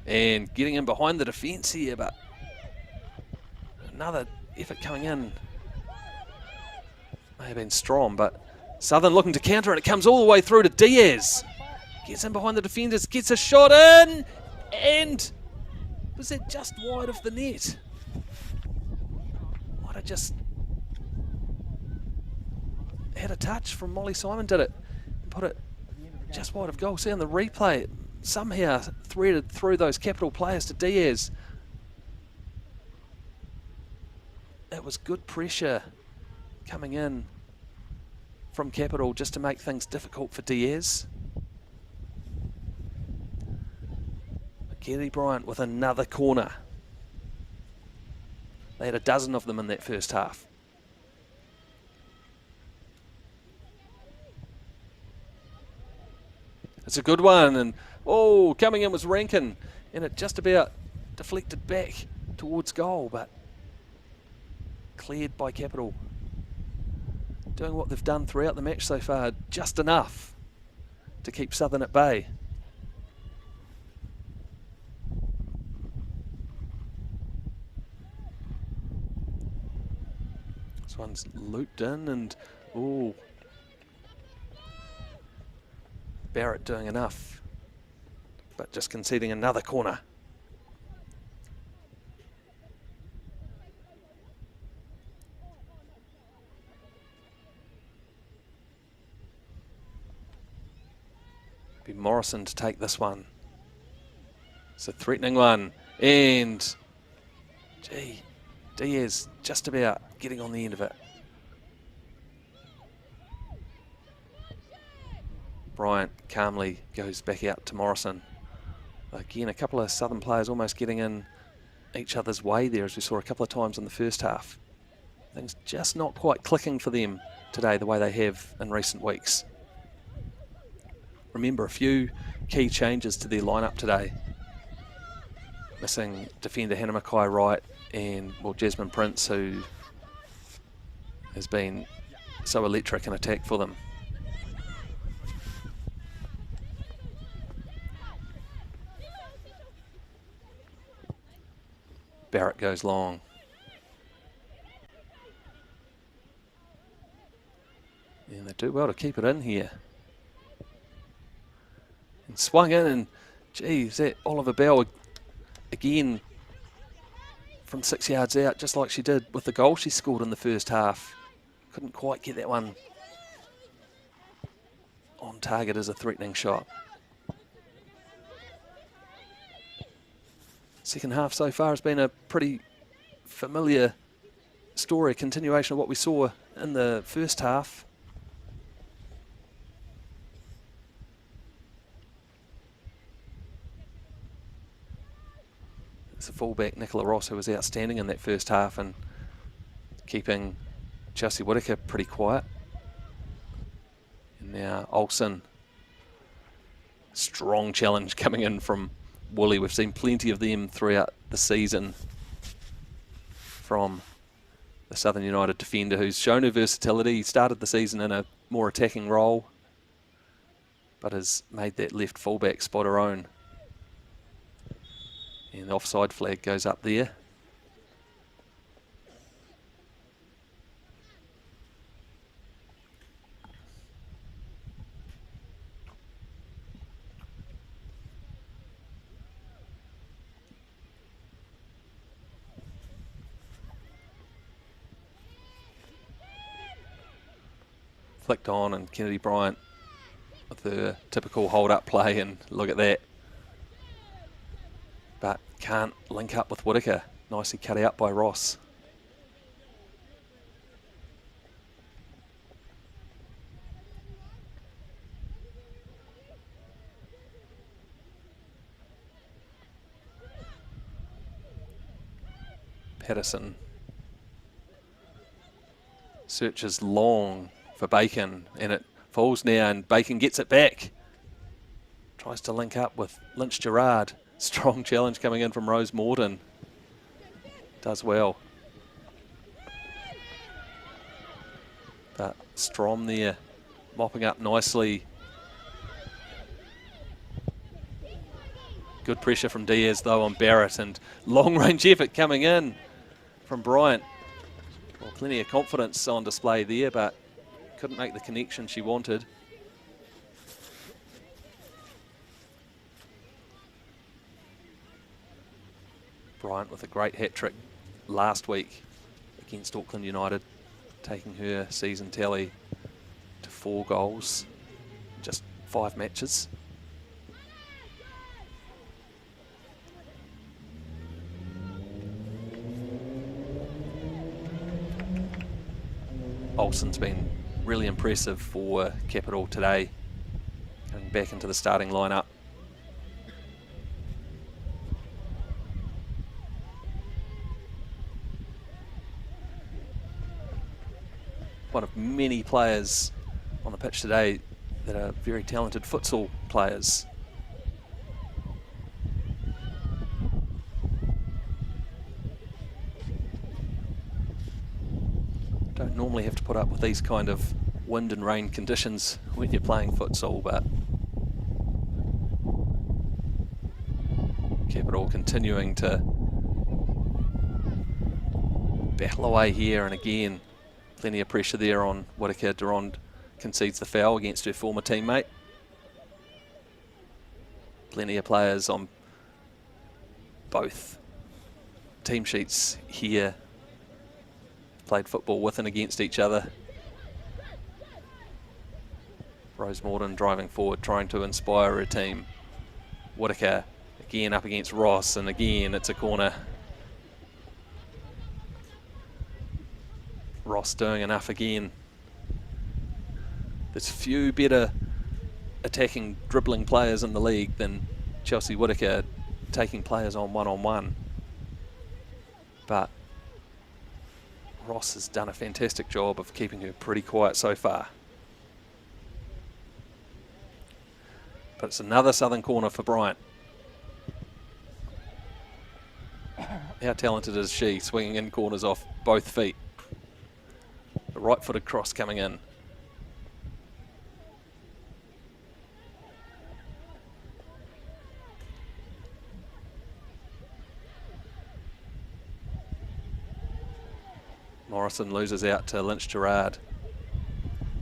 A: And getting in behind the defence here, but another effort coming in. May have been strong, but Southern looking to counter, and it comes all the way through to Diaz. Gets in behind the defenders, gets a shot in, and was that just wide of the net? Might have just had a touch from Molly Simon, did it? Put it just wide of goal. See on the replay, it somehow threaded through those Capital players to Diaz. It was good pressure coming in from Capital just to make things difficult for Diaz. Kelly Bryant with another corner. They had a dozen of them in that first half. It's a good one, and coming in was Rankin, and it just about deflected back towards goal, but cleared by Capital. Doing what they've done throughout the match so far, just enough to keep Southern at bay. This one's looped in, and Barrett doing enough, but just conceding another corner. Be Morrison to take this one. It's a threatening one, and Diaz just about getting on the end of it. Bryant calmly goes back out to Morrison. Again, a couple of Southern players almost getting in each other's way there, as we saw a couple of times in the first half. Things just not quite clicking for them today the way they have in recent weeks. Remember, a few key changes to their lineup today. Missing defender Hannah Mackay-Wright and Jasmine Prince, who has been so electric in attack for them. Barrett goes long. And they do well to keep it in here. And swung in, and geez, that Oliver Bell again from 6 yards out, just like she did with the goal she scored in the first half. Couldn't quite get that one on target as a threatening shot. Second half so far has been a pretty familiar story, continuation of what we saw in the first half. It's the fullback Nicola Ross who was outstanding in that first half and keeping Chelsea Whittaker pretty quiet. And now Olsen, strong challenge coming in from Woolley. We've seen plenty of them throughout the season from the Southern United defender who's shown her versatility. He started the season in a more attacking role, but has made that left fullback spot her own. And the offside flag goes up there. Flicked on, and Kennedy Bryant with the typical hold-up play, and look at that. But can't link up with Whittaker. Nicely cut out by Ross. Patterson searches long for Bacon, and it falls now, and Bacon gets it back. Tries to link up with Lynch Gerard. Strong challenge coming in from Rose Morton. Does well. But Strom there, mopping up nicely. Good pressure from Diaz though on Barrett, and long range effort coming in from Bryant. Well, plenty of confidence on display there, but couldn't make the connection she wanted. Bryant with a great hat-trick last week against Auckland United, taking her season tally to 4 goals, just 5 matches. Olsen's been really impressive for Capital today, going back into the starting lineup. One of many players on the pitch today that are very talented futsal players. Don't normally have to put up with these kind of wind and rain conditions when you're playing futsal, but Capital continuing to battle away here, and again plenty of pressure there on Whittaker. Durand concedes the foul against her former teammate. Plenty of players on both team sheets here played football with and against each other. Rose Morton driving forward, trying to inspire her team. Whittaker again up against Ross, and again it's a corner. Ross doing enough again. There's few better attacking, dribbling players in the league than Chelsea Whittaker taking players on one-on-one. But Ross has done a fantastic job of keeping her pretty quiet so far. But it's another southern corner for Bryant. How talented is she, swinging in corners off both feet. The right-footed cross coming in. Morrison loses out to Lynch Gerard,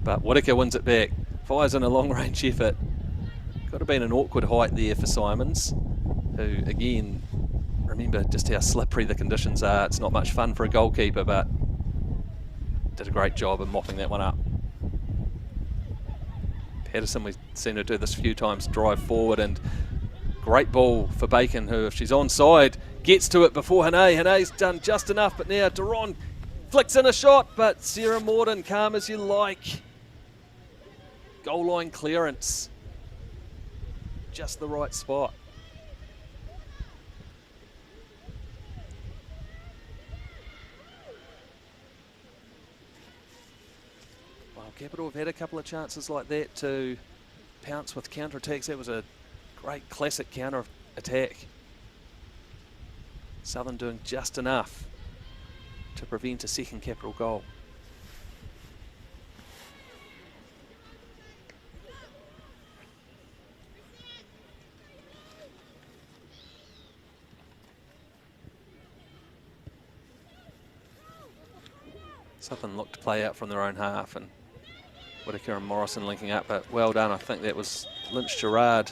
A: but Whittaker wins it back, fires in a long-range effort. Could have been an awkward height there for Simons, who again, remember just how slippery the conditions are. It's not much fun for a goalkeeper, but did a great job of mopping that one up. Patterson, we've seen her do this a few times, drive forward, and great ball for Bacon, who, if she's onside, gets to it before Hane. Hane's done just enough, but now Duron flicks in a shot, but Sarah Morden, calm as you like. Goal line clearance. Just the right spot. Well, Capital have had a couple of chances like that to pounce with counter-attacks. That was a great classic counter-attack. Southern doing just enough to prevent a second Capital goal. Southern looked to play out from their own half, and Whitaker and Morrison linking up, but well done. I think that was Lynch Gerard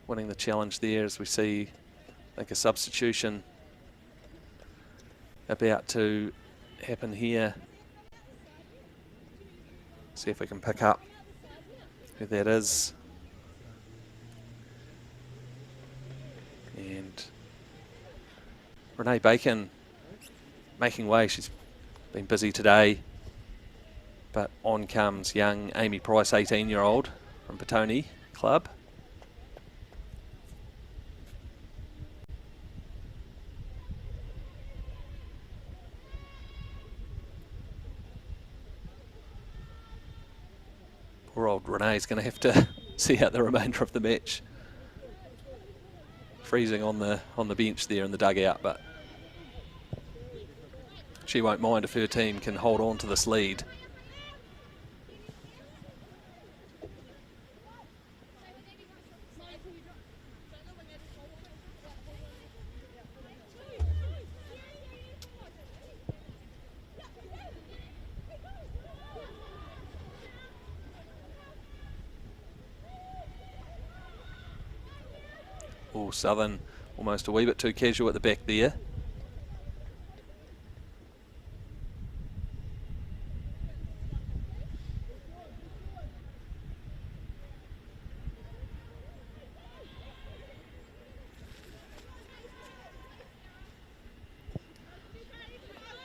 A: winning the challenge there, as we see, I think, a substitution about to happen here. See if we can pick up who that is. And Renee Bacon making way. She's been busy today, but on comes young Amy Price, 18-year-old from Petone Club. Poor old Renee's going to have to see out the remainder of the match. Freezing on the bench there in the dugout, but she won't mind if her team can hold on to this lead. Oh, Southern almost a wee bit too casual at the back there.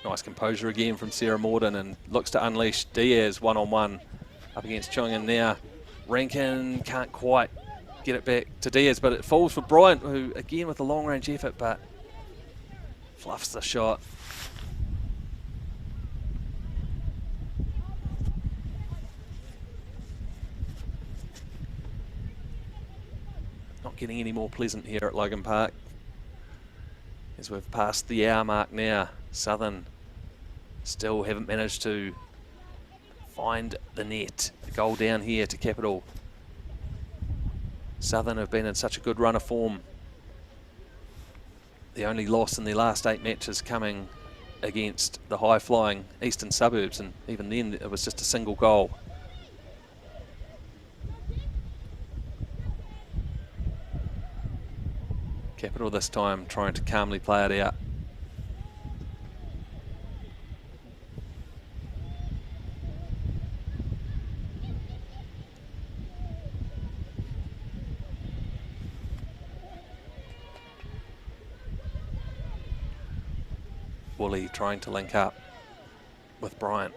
A: Nice composure again from Sarah Morden, and looks to unleash Diaz one-on-one up against Chung, now Rankin can't quite get it back to Diaz, but it falls for Bryant, who again with a long range effort, but fluffs the shot. Not getting any more pleasant here at Logan Park as we've passed the hour mark now. Southern still haven't managed to find the net. The goal down here to Capital. Southern have been in such a good run of form. The only loss in their last 8 matches coming against the high-flying Eastern Suburbs, and even then it was just a single goal. Capital this time trying to calmly play it out. Woolley trying to link up with Bryant.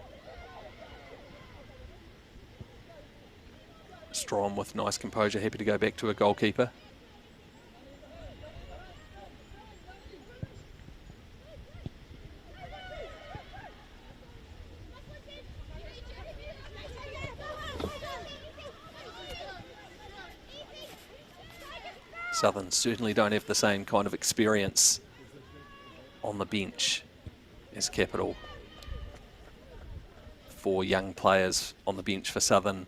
A: Strom with nice composure, happy to go back to a goalkeeper. Southern certainly don't have the same kind of experience on the bench as Capital. 4 young players on the bench for Southern,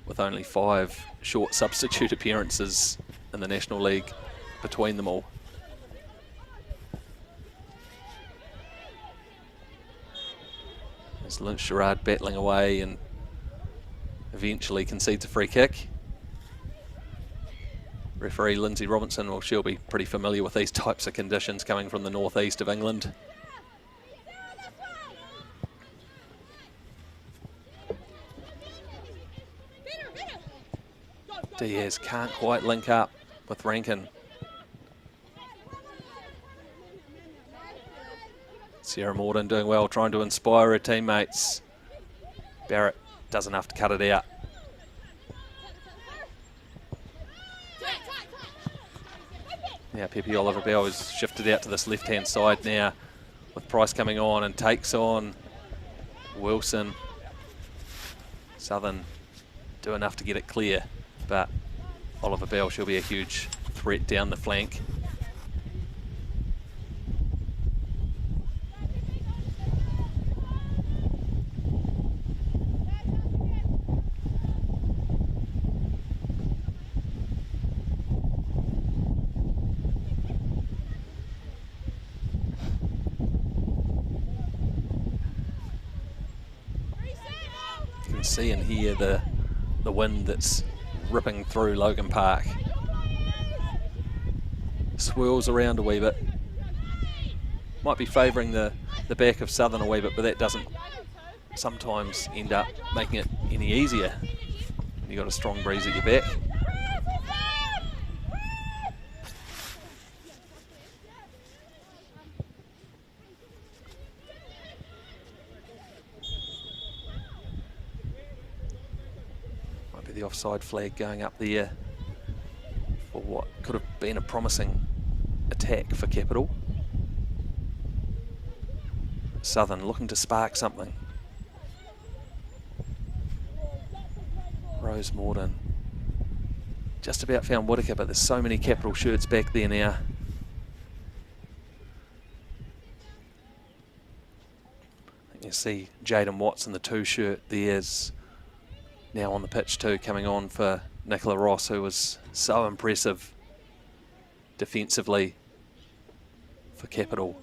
A: with only 5 short substitute appearances in the National League between them all. As Lynch Gerard battling away and eventually concedes a free kick. Referee Lindsay Robinson, well, she'll be pretty familiar with these types of conditions coming from the northeast of England. Diaz can't quite link up with Rankin. Sarah Morden doing well, trying to inspire her teammates. Barrett does enough to cut it out. Now Pepe Oliver Bell has shifted out to this left-hand side now with Price coming on and takes on Wilson. Southern do enough to get it clear, but Oliver Bell, she'll be a huge threat down the flank. You can see and hear the wind that's ripping through Logan Park. Swirls around a wee bit. Might be favouring the back of Southern a wee bit, but that doesn't sometimes end up making it any easier. You've got a strong breeze at your back. The offside flag going up there for what could have been a promising attack for Capital. Southern looking to spark something. Rose Morden just about found Whittaker, but there's so many Capital shirts back there now. You see Jaden Watts in the 2 shirt. There's now on the pitch too, coming on for Nicola Ross, who was so impressive defensively for Capital.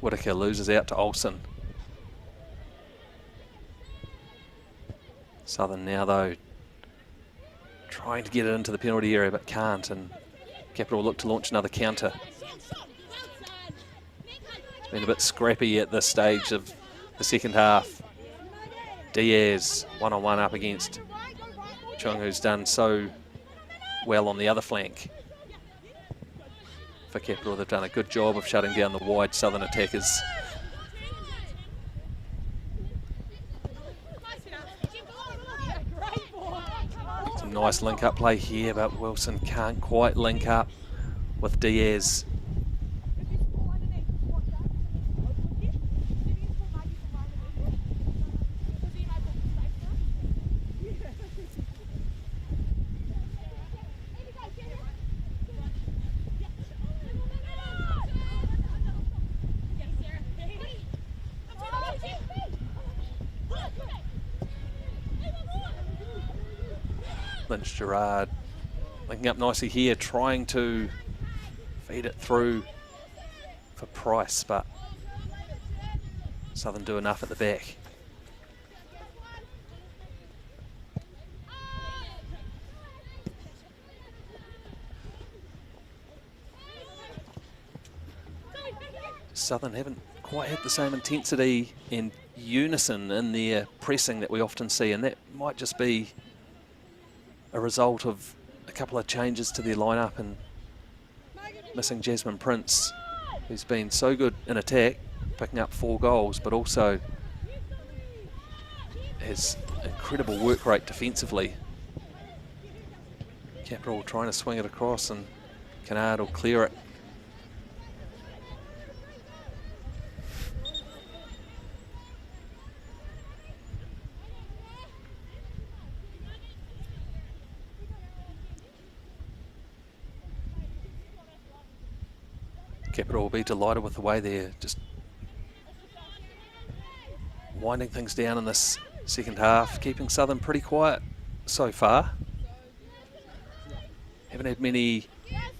A: Whittaker loses out to Olsen. Southern now though trying to get it into the penalty area but can't, and Capital look to launch another counter. It's been a bit scrappy at this stage of the second half. Diaz one-on-one up against Chung, who's done so well on the other flank. For Capital, they've done a good job of shutting down the wide Southern attackers. Some nice link-up play here, but Wilson can't quite link up with Diaz. Lynch Gerard linking up nicely here, trying to feed it through for Price, but Southern do enough at the back. Southern haven't quite had the same intensity and unison in their pressing that we often see, and that might just be a result of a couple of changes to their lineup and missing Jasmine Prince, who's been so good in attack, picking up 4 goals, but also has incredible work rate defensively. Capital trying to swing it across, and Kennard will clear it. Capital will be delighted with the way they're just winding things down in this second half, keeping Southern pretty quiet so far. Haven't had many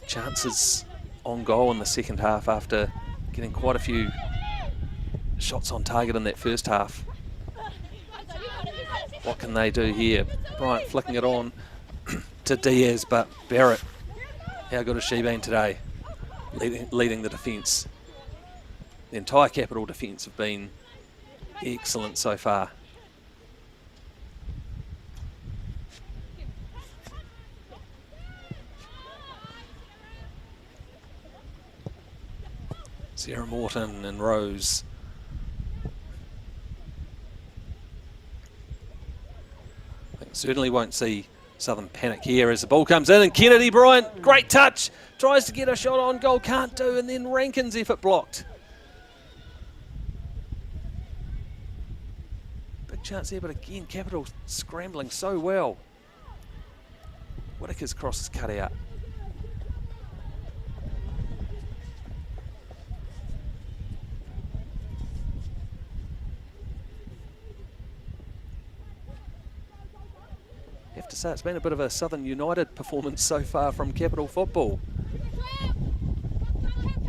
A: chances on goal in the second half after getting quite a few shots on target in that first half. What can they do here? Bryant flicking it on to Diaz, but Barrett, how good has she been today? Leading the defence. The entire Capital defence have been excellent so far. Sarah Morton and Rose. I think certainly won't see Southern panic here as the ball comes in, and Kennedy Bryant, great touch, tries to get a shot on goal, can't do, and then Rankin's effort blocked. Big chance there, but again, Capital scrambling so well. Whitaker's cross is cut out. Have to say it's been a bit of a Southern United performance so far from Capital Football.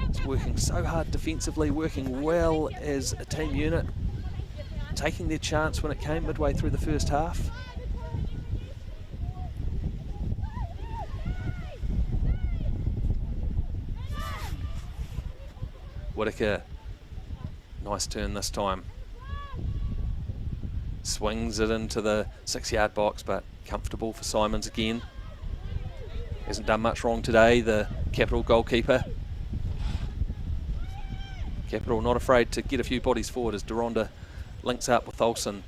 A: It's working so hard defensively, working well as a team unit, taking their chance when it came midway through the first half. Whitaker, nice turn this time. Swings it into the 6-yard box, but comfortable for Simons again. Hasn't done much wrong today, the Capital goalkeeper. Capital not afraid to get a few bodies forward as Deronda links up with Olsen.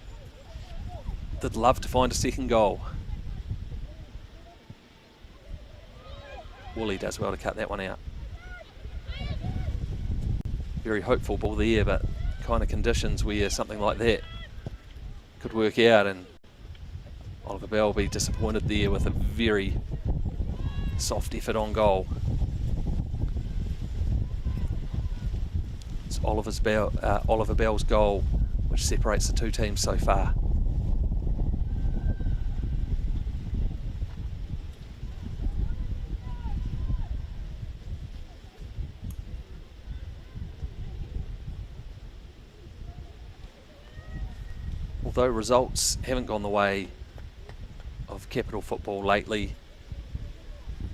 A: They'd love to find a second goal. Woolley does well to cut that one out. Very hopeful ball there, but kind of conditions where something like that could work out, and Oliver Bell will be disappointed there with a very soft effort on goal. It's Oliver Bell's goal which separates the two teams so far. Although results haven't gone the way of Capital Football lately,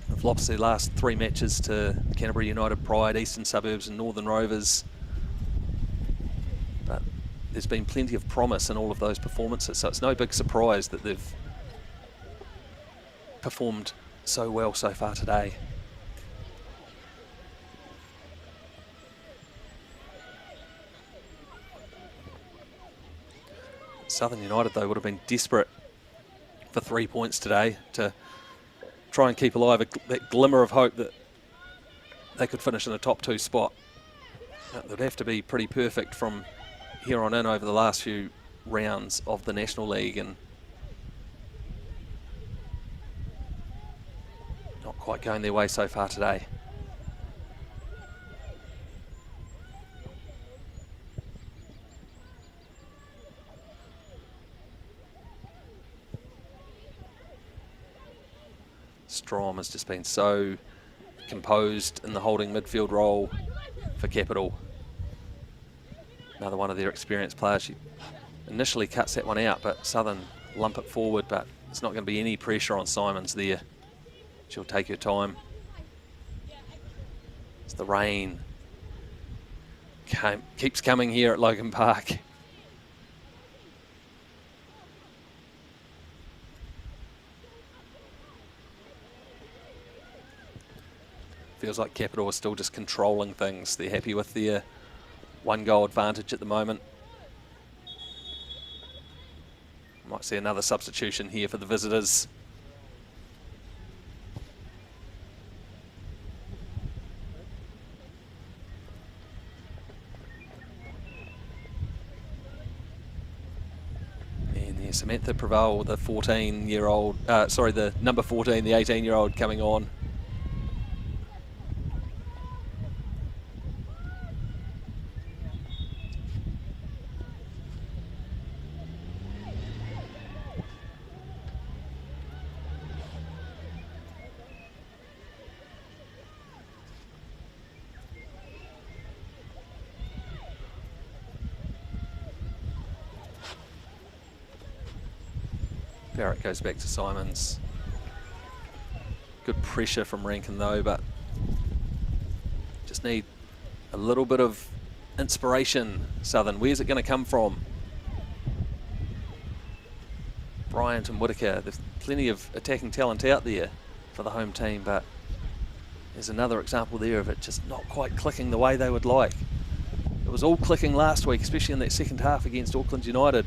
A: they've lost their last 3 matches to Canterbury United Pride, Eastern Suburbs and Northern Rovers. But there's been plenty of promise in all of those performances, so it's no big surprise that they've performed so well so far today. Southern United, though, would have been desperate for 3 points today to try and keep alive that glimmer of hope that they could finish in a top 2 spot. They'd have to be pretty perfect from here on in over the last few rounds of the National League, and not quite going their way so far today. Strom has just been so composed in the holding midfield role for Capital. Another one of their experienced players. She initially cuts that one out, but Southern lump it forward, but there's not going to be any pressure on Simons there. She'll take her time. It's the rain. Keeps coming here at Logan Park. Feels like Capital is still just controlling things. They're happy with their 1-goal advantage at the moment. Might see another substitution here for the visitors. And there's Samantha Preval, the 14-year-old, the number 14, the 18-year-old coming on. Barrett goes back to Simons. Good pressure from Rankin though, but just need a little bit of inspiration, Southern. Where's it going to come from? Bryant and Whitaker, there's plenty of attacking talent out there for the home team, but There's another example there of it just not quite clicking the way they would like. It was all clicking last week, especially in that second half against Auckland United.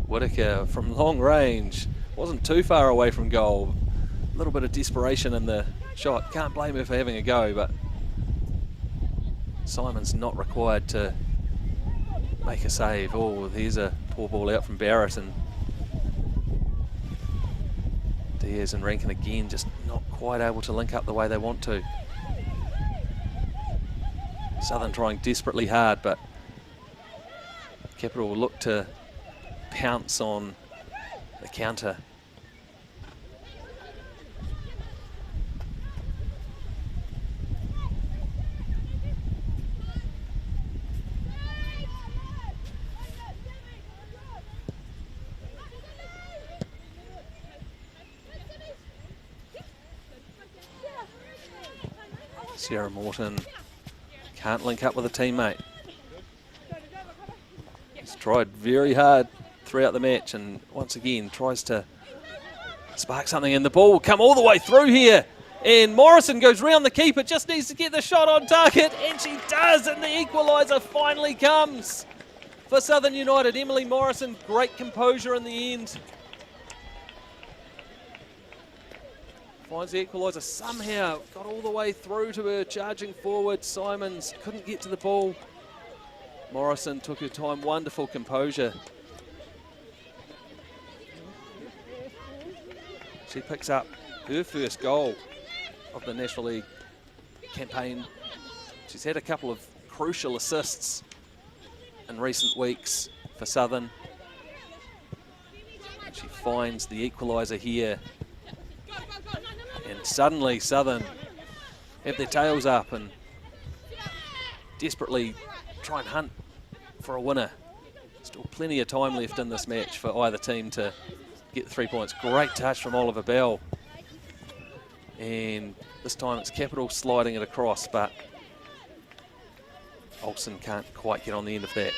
A: Whittaker from long range, wasn't too far away from goal. A little bit of desperation in the shot. Can't blame her for having a go, but Simon's not required to make a save. Oh, there's a poor ball out from Barrett, and Diaz and Rankin again just not quite able to link up the way they want to. Southern trying desperately hard, but Capital will look to pounce on the counter. Sarah Morton can't link up with a teammate. He's tried very hard throughout the match and once again tries to spark something, in the ball will come all the way through here, and Morrison goes round the keeper, just needs to get the shot on target, and she does, and the equaliser finally comes for Southern United. Emily Morrison, great composure in the end. Finds the equaliser, somehow got all the way through to her, charging forward. Simons couldn't get to the ball. Morrison took her time, wonderful composure. She picks up her first goal of the National League campaign. She's had a couple of crucial assists in recent weeks for Southern. And she finds the equaliser here. And suddenly Southern have their tails up and desperately try and hunt for a winner. Still plenty of time left in this match for either team to get 3 points. Great touch from Oliver Bell. And this time it's Capital sliding it across, but Olsen can't quite get on the end of that.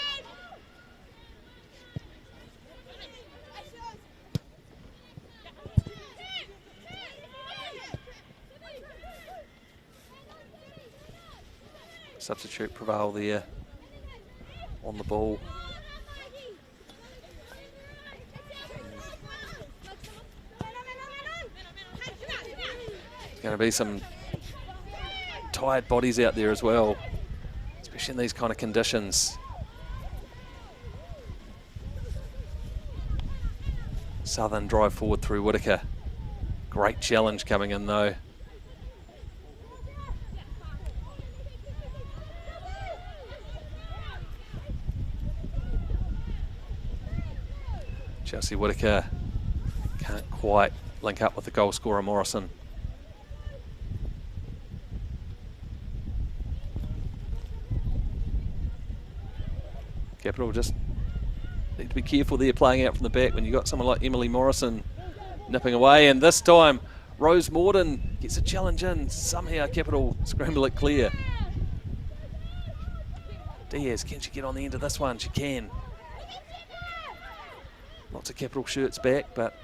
A: Substitute Prevail there on the ball. There's going to be some tired bodies out there as well, especially in these kind of conditions. Southern drive forward through Whittaker. Great challenge coming in though. Chelsea Whittaker can't quite link up with the goal scorer Morrison. Capital just need to be careful there playing out from the back when you've got someone like Emily Morrison nipping away, and this time Rose Morden gets a challenge in. Somehow Capital scramble it clear. Diaz, can she get on the end of this one? She can. Lots of Capital shirts back, but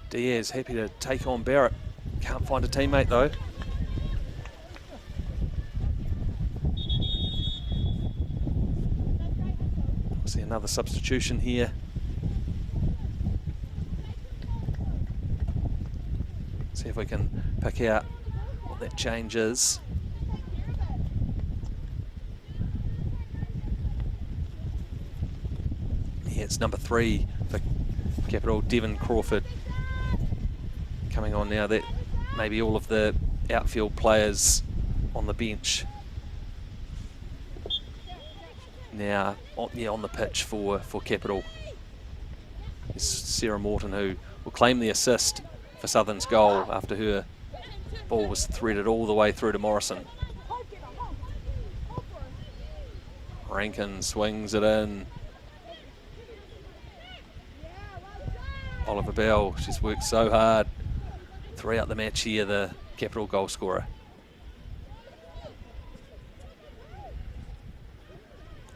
A: Diaz happy to take on Barrett. Can't find a teammate though. See another substitution here. See if we can pick out what that change is. Yeah, it's number 3 for Capital, Devon Crawford, coming on now. That maybe all of the outfield players on the bench now on the pitch for Capital. It's Sarah Morton who will claim the assist for Southern's goal after her ball was threaded all the way through to Morrison. Rankin swings it in. Oliver Bell, she's worked so hard throughout the match here, the Capital goal scorer.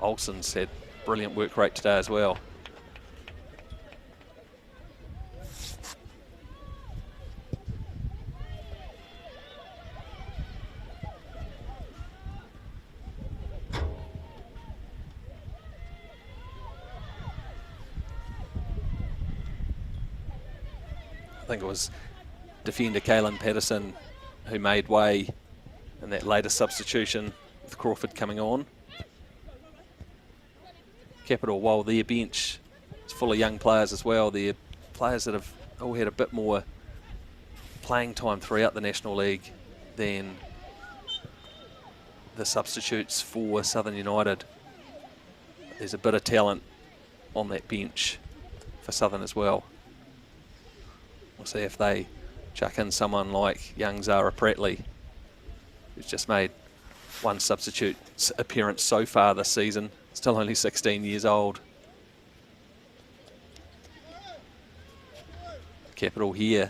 A: Olsen's had brilliant work rate today as well. I think it was defender Kaylin Patterson who made way in that later substitution with Crawford coming on. Capital, while their bench is full of young players as well, they're players that have all had a bit more playing time throughout the National League than the substitutes for Southern United. There's a bit of talent on that bench for Southern as well. We'll see if they chuck in someone like young Zara Prattley, who's just made one substitute appearance so far this season, still only 16 years old. Capital here.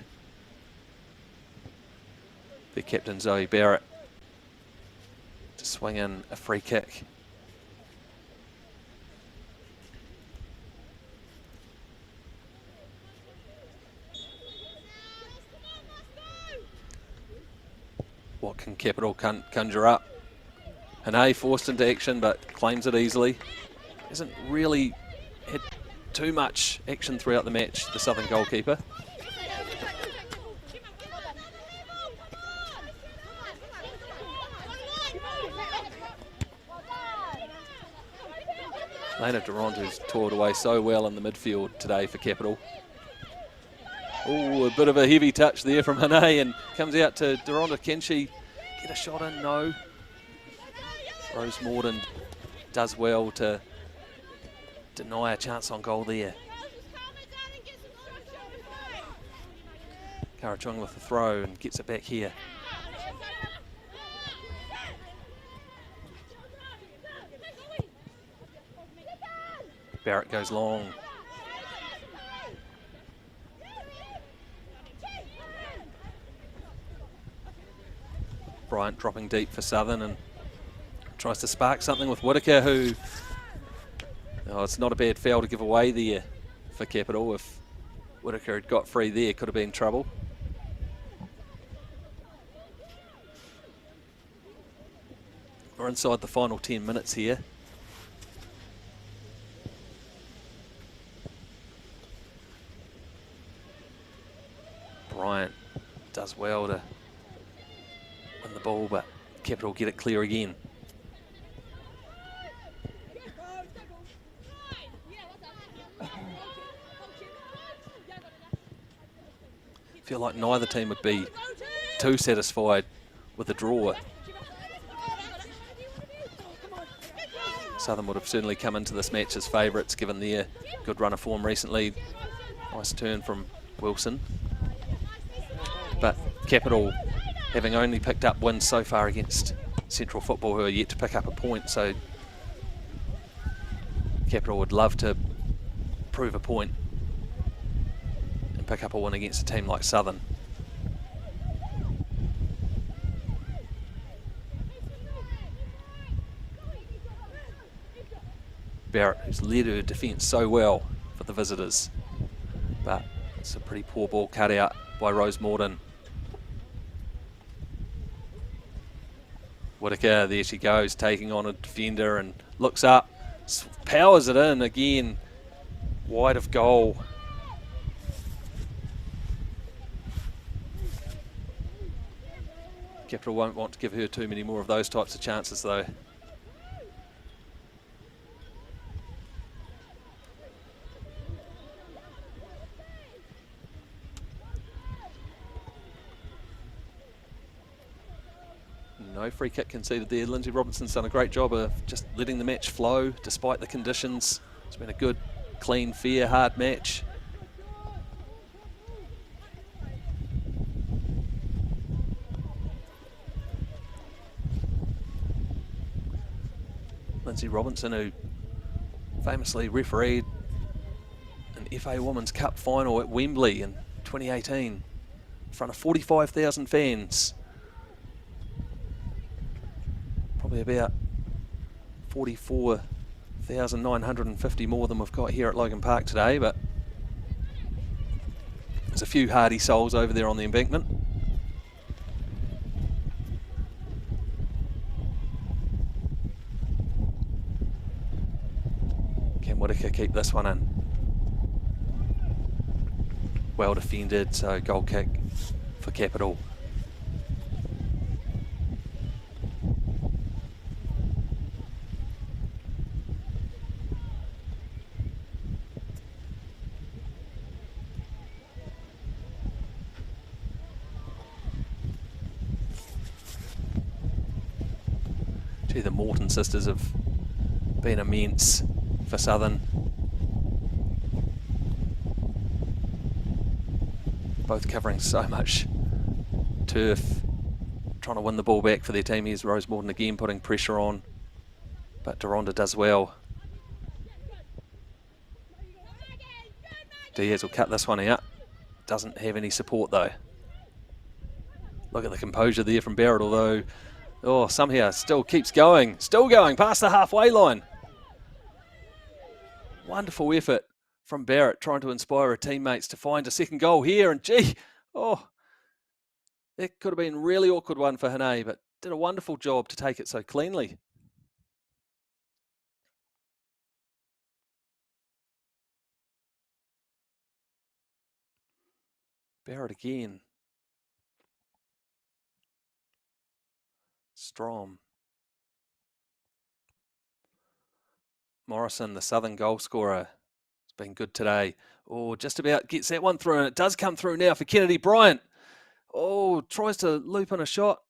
A: Their captain Zoe Barrett to swing in a free kick. What can Capital conjure up? Hane forced into action but claims it easily. Hasn't really had too much action throughout the match, the Southern goalkeeper. Lena Durant, who's toured away so well in the midfield today for Capital. Oh, a bit of a heavy touch there from Hane, and comes out to Durant. Can she get a shot in? No. Rose Morden does well to deny a chance on goal there. Karachung with the throw and gets it back here. Barrett goes long. Bryant dropping deep for Southern and tries to spark something with Whitaker, who, oh, it's not a bad foul to give away there for Capital. If Whitaker had got free there, could have been trouble. We're inside the final 10 minutes here. Bryant does well to win the ball, but Capital get it clear again. Feel like neither team would be too satisfied with the draw. Southern would have certainly come into this match as favourites given their good run of form recently. Nice turn from Wilson. But Capital, having only picked up wins so far against Central Football, who are yet to pick up a point, so Capital would love to prove a point and pick up a win against a team like Southern. Barrett, who's led her defence so well for the visitors, but it's a pretty poor ball cut out by Rose Morden. Whitaker, there she goes, taking on a defender and looks up, powers it in again, wide of goal. Capital won't want to give her too many more of those types of chances though. No free kick conceded there. Lindsay Robinson's done a great job of just letting the match flow despite the conditions. It's been a good, clean, fair, hard match. Lindsay Robinson, who famously refereed an FA Women's Cup final at Wembley in 2018 in front of 45,000 fans. Probably about 44,950 more than we've got here at Logan Park today, but there's a few hardy souls over there on the embankment. Can Whittaker keep this one in? Well defended, so goal kick for Capital. Gee, the Morton sisters have been immense for Southern. Both covering so much turf, trying to win the ball back for their team. Here's Rose Morton again putting pressure on, but Deronda does well. Diaz will cut this one out. Doesn't have any support though. Look at the composure there from Barrett, although somehow still keeps going. Still going past the halfway line. Wonderful effort from Barrett, trying to inspire her teammates to find a second goal here. And gee, it could have been a really awkward one for Hane, but did a wonderful job to take it so cleanly. Barrett again. Strom. Morrison, the Southern goal scorer, has been good today. Just about gets that one through, and it does come through now for Kennedy Bryant. Tries to loop in a shot,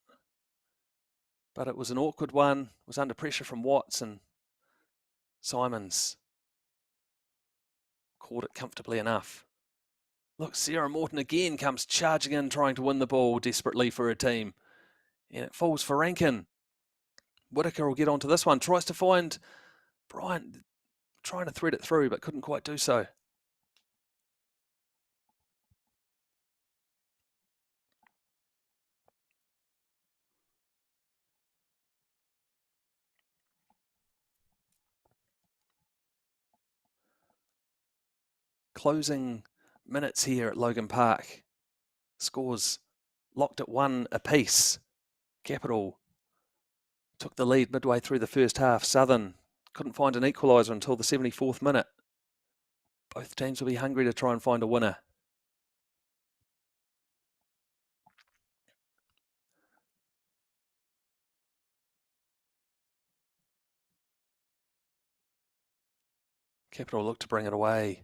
A: but it was an awkward one. Was under pressure from Watts, and Simons caught it comfortably enough. Look, Sarah Morton again comes charging in, trying to win the ball desperately for her team. And it falls for Rankin. Whittaker will get onto this one. Tries to find Bryant, trying to thread it through, but couldn't quite do so. Closing minutes here at Logan Park. Scores locked at 1 apiece. Capital took the lead midway through the first half. Southern couldn't find an equaliser until the 74th minute. Both teams will be hungry to try and find a winner. Capital look to bring it away.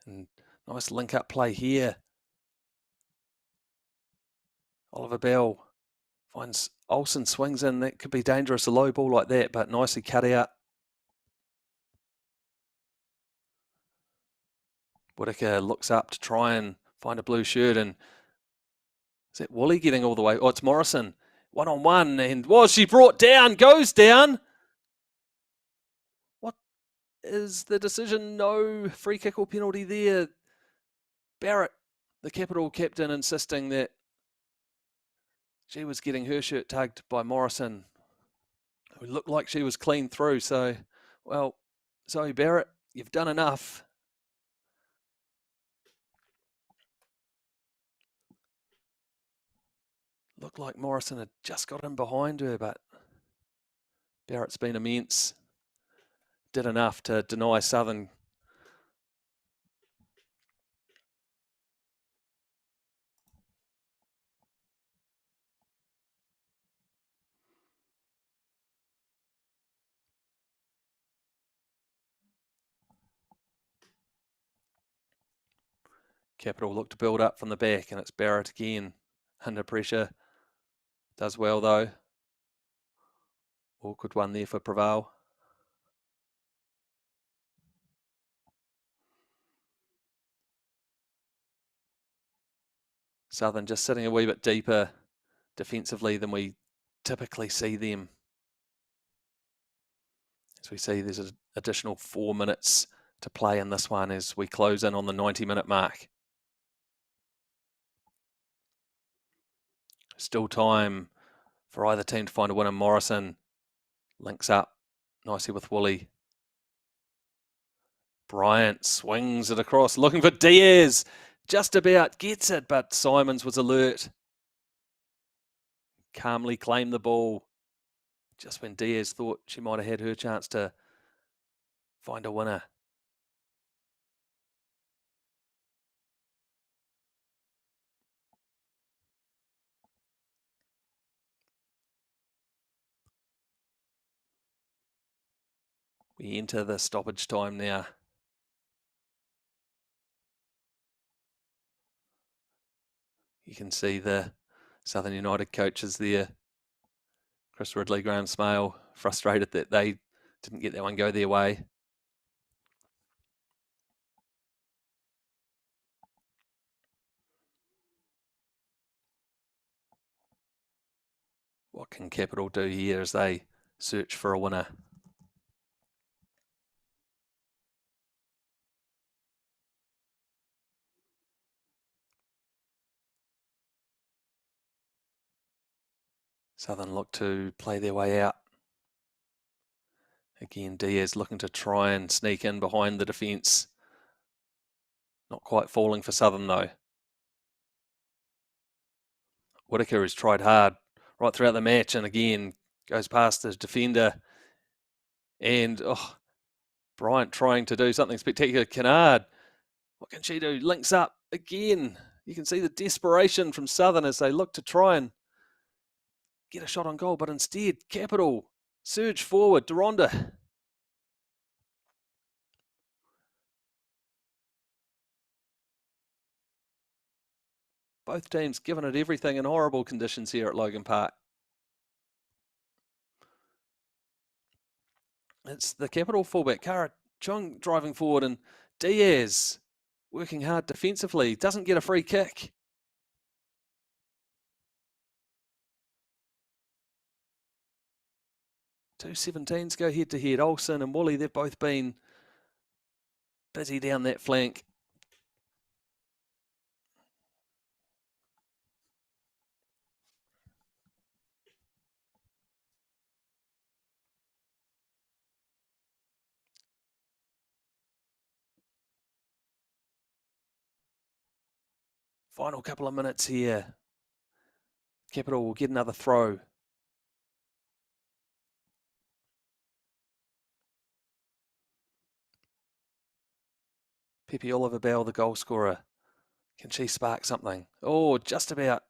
A: And nice link-up play here. Oliver Bell finds Olsen, swings in. That could be dangerous, a low ball like that, but nicely cut out. Whittaker looks up to try and find a blue shirt, and is that Woolley getting all the way? It's Morrison. 1-on-1, and was she brought down? Goes down. What is the decision? No free kick or penalty there. Barrett, the Capital captain, insisting that she was getting her shirt tugged by Morrison. It looked like she was clean through. So, well, Zoe Barrett, you've done enough. Looked like Morrison had just got in behind her, but Barrett's been immense. Did enough to deny Southern. Capital look to build up from the back, and it's Barrett again under pressure. Does well though. Awkward one there for Prevail. Southern just sitting a wee bit deeper defensively than we typically see them. As we see, there's an additional 4 minutes to play in this one as we close in on the 90-minute mark. Still time for either team to find a winner. Morrison links up nicely with Woolley. Bryant swings it across, looking for Diaz. Just about gets it, but Simons was alert. Calmly claimed the ball just when Diaz thought she might have had her chance to find a winner. We enter the stoppage time now. You can see the Southern United coaches there. Chris Ridley, Graham Smale, frustrated that they didn't get that one go their way. What can Capital do here as they search for a winner? Southern look to play their way out. Again, Diaz looking to try and sneak in behind the defence. Not quite falling for Southern though. Whitaker has tried hard right throughout the match and again goes past the defender. And Bryant trying to do something spectacular. Kennard, what can she do? Links up again. You can see the desperation from Southern as they look to try and get a shot on goal, but instead, Capital surge forward. Deronda. Both teams giving it everything in horrible conditions here at Logan Park. It's the Capital fullback, Kara Chung, driving forward, and Diaz working hard defensively. Doesn't get a free kick. Two 17s go head to head. Olsen and Woolley, they've both been busy down that flank. Final couple of minutes here. Capital will get another throw. Pepe Oliver Bell, the goal scorer. Can she spark something? Oh, just about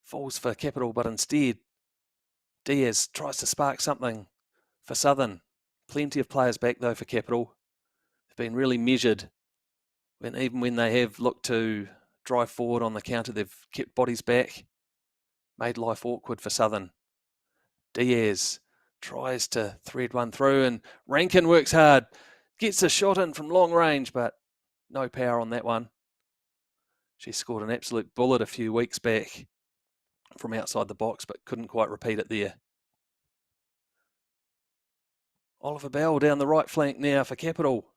A: falls for Capital, but instead Diaz tries to spark something for Southern. Plenty of players back though for Capital. They've been really measured. Even when they have looked to drive forward on the counter, they've kept bodies back. Made life awkward for Southern. Diaz tries to thread one through and Rankin works hard. Gets a shot in from long range, but no power on that one. She scored an absolute bullet a few weeks back from outside the box, but couldn't quite repeat it there. Oliver Bell down the right flank now for Capital.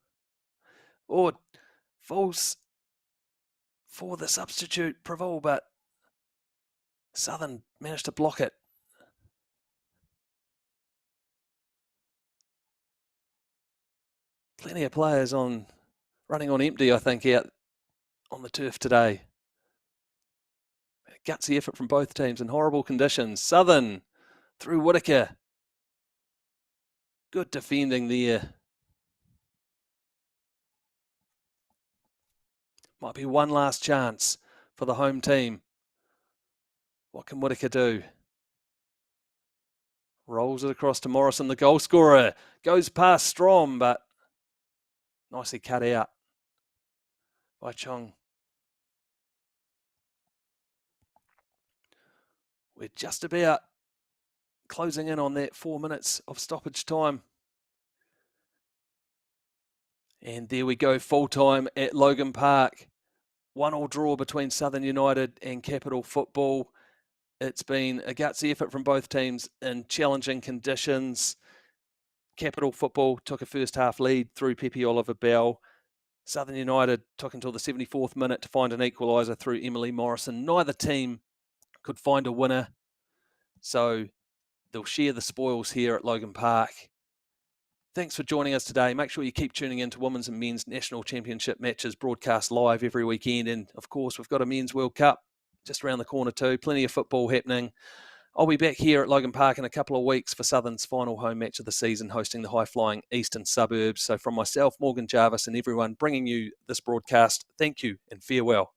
A: Or falls for the substitute, Preval, but Southern managed to block it. Plenty of players running on empty, I think, out on the turf today. A gutsy effort from both teams in horrible conditions. Southern through Whitaker. Good defending there. Might be one last chance for the home team. What can Whitaker do? Rolls it across to Morrison, the goal scorer. Goes past Strom, but nicely cut out by Chong. We're just about closing in on that 4 minutes of stoppage time. And there we go, full time at Logan Park. 1-1 draw between Southern United and Capital Football. It's been a gutsy effort from both teams in challenging conditions. Capital Football took a first half lead through Pepe Oliver Bell. Southern United took until the 74th minute to find an equaliser through Emily Morrison. Neither team could find a winner. So they'll share the spoils here at Logan Park. Thanks for joining us today. Make sure you keep tuning in to Women's and Men's National Championship matches broadcast live every weekend. And of course, we've got a Men's World Cup just around the corner too. Plenty of football happening. I'll be back here at Logan Park in a couple of weeks for Southern's final home match of the season, hosting the high-flying Eastern Suburbs. So from myself, Morgan Jarvis, and everyone bringing you this broadcast, thank you and farewell.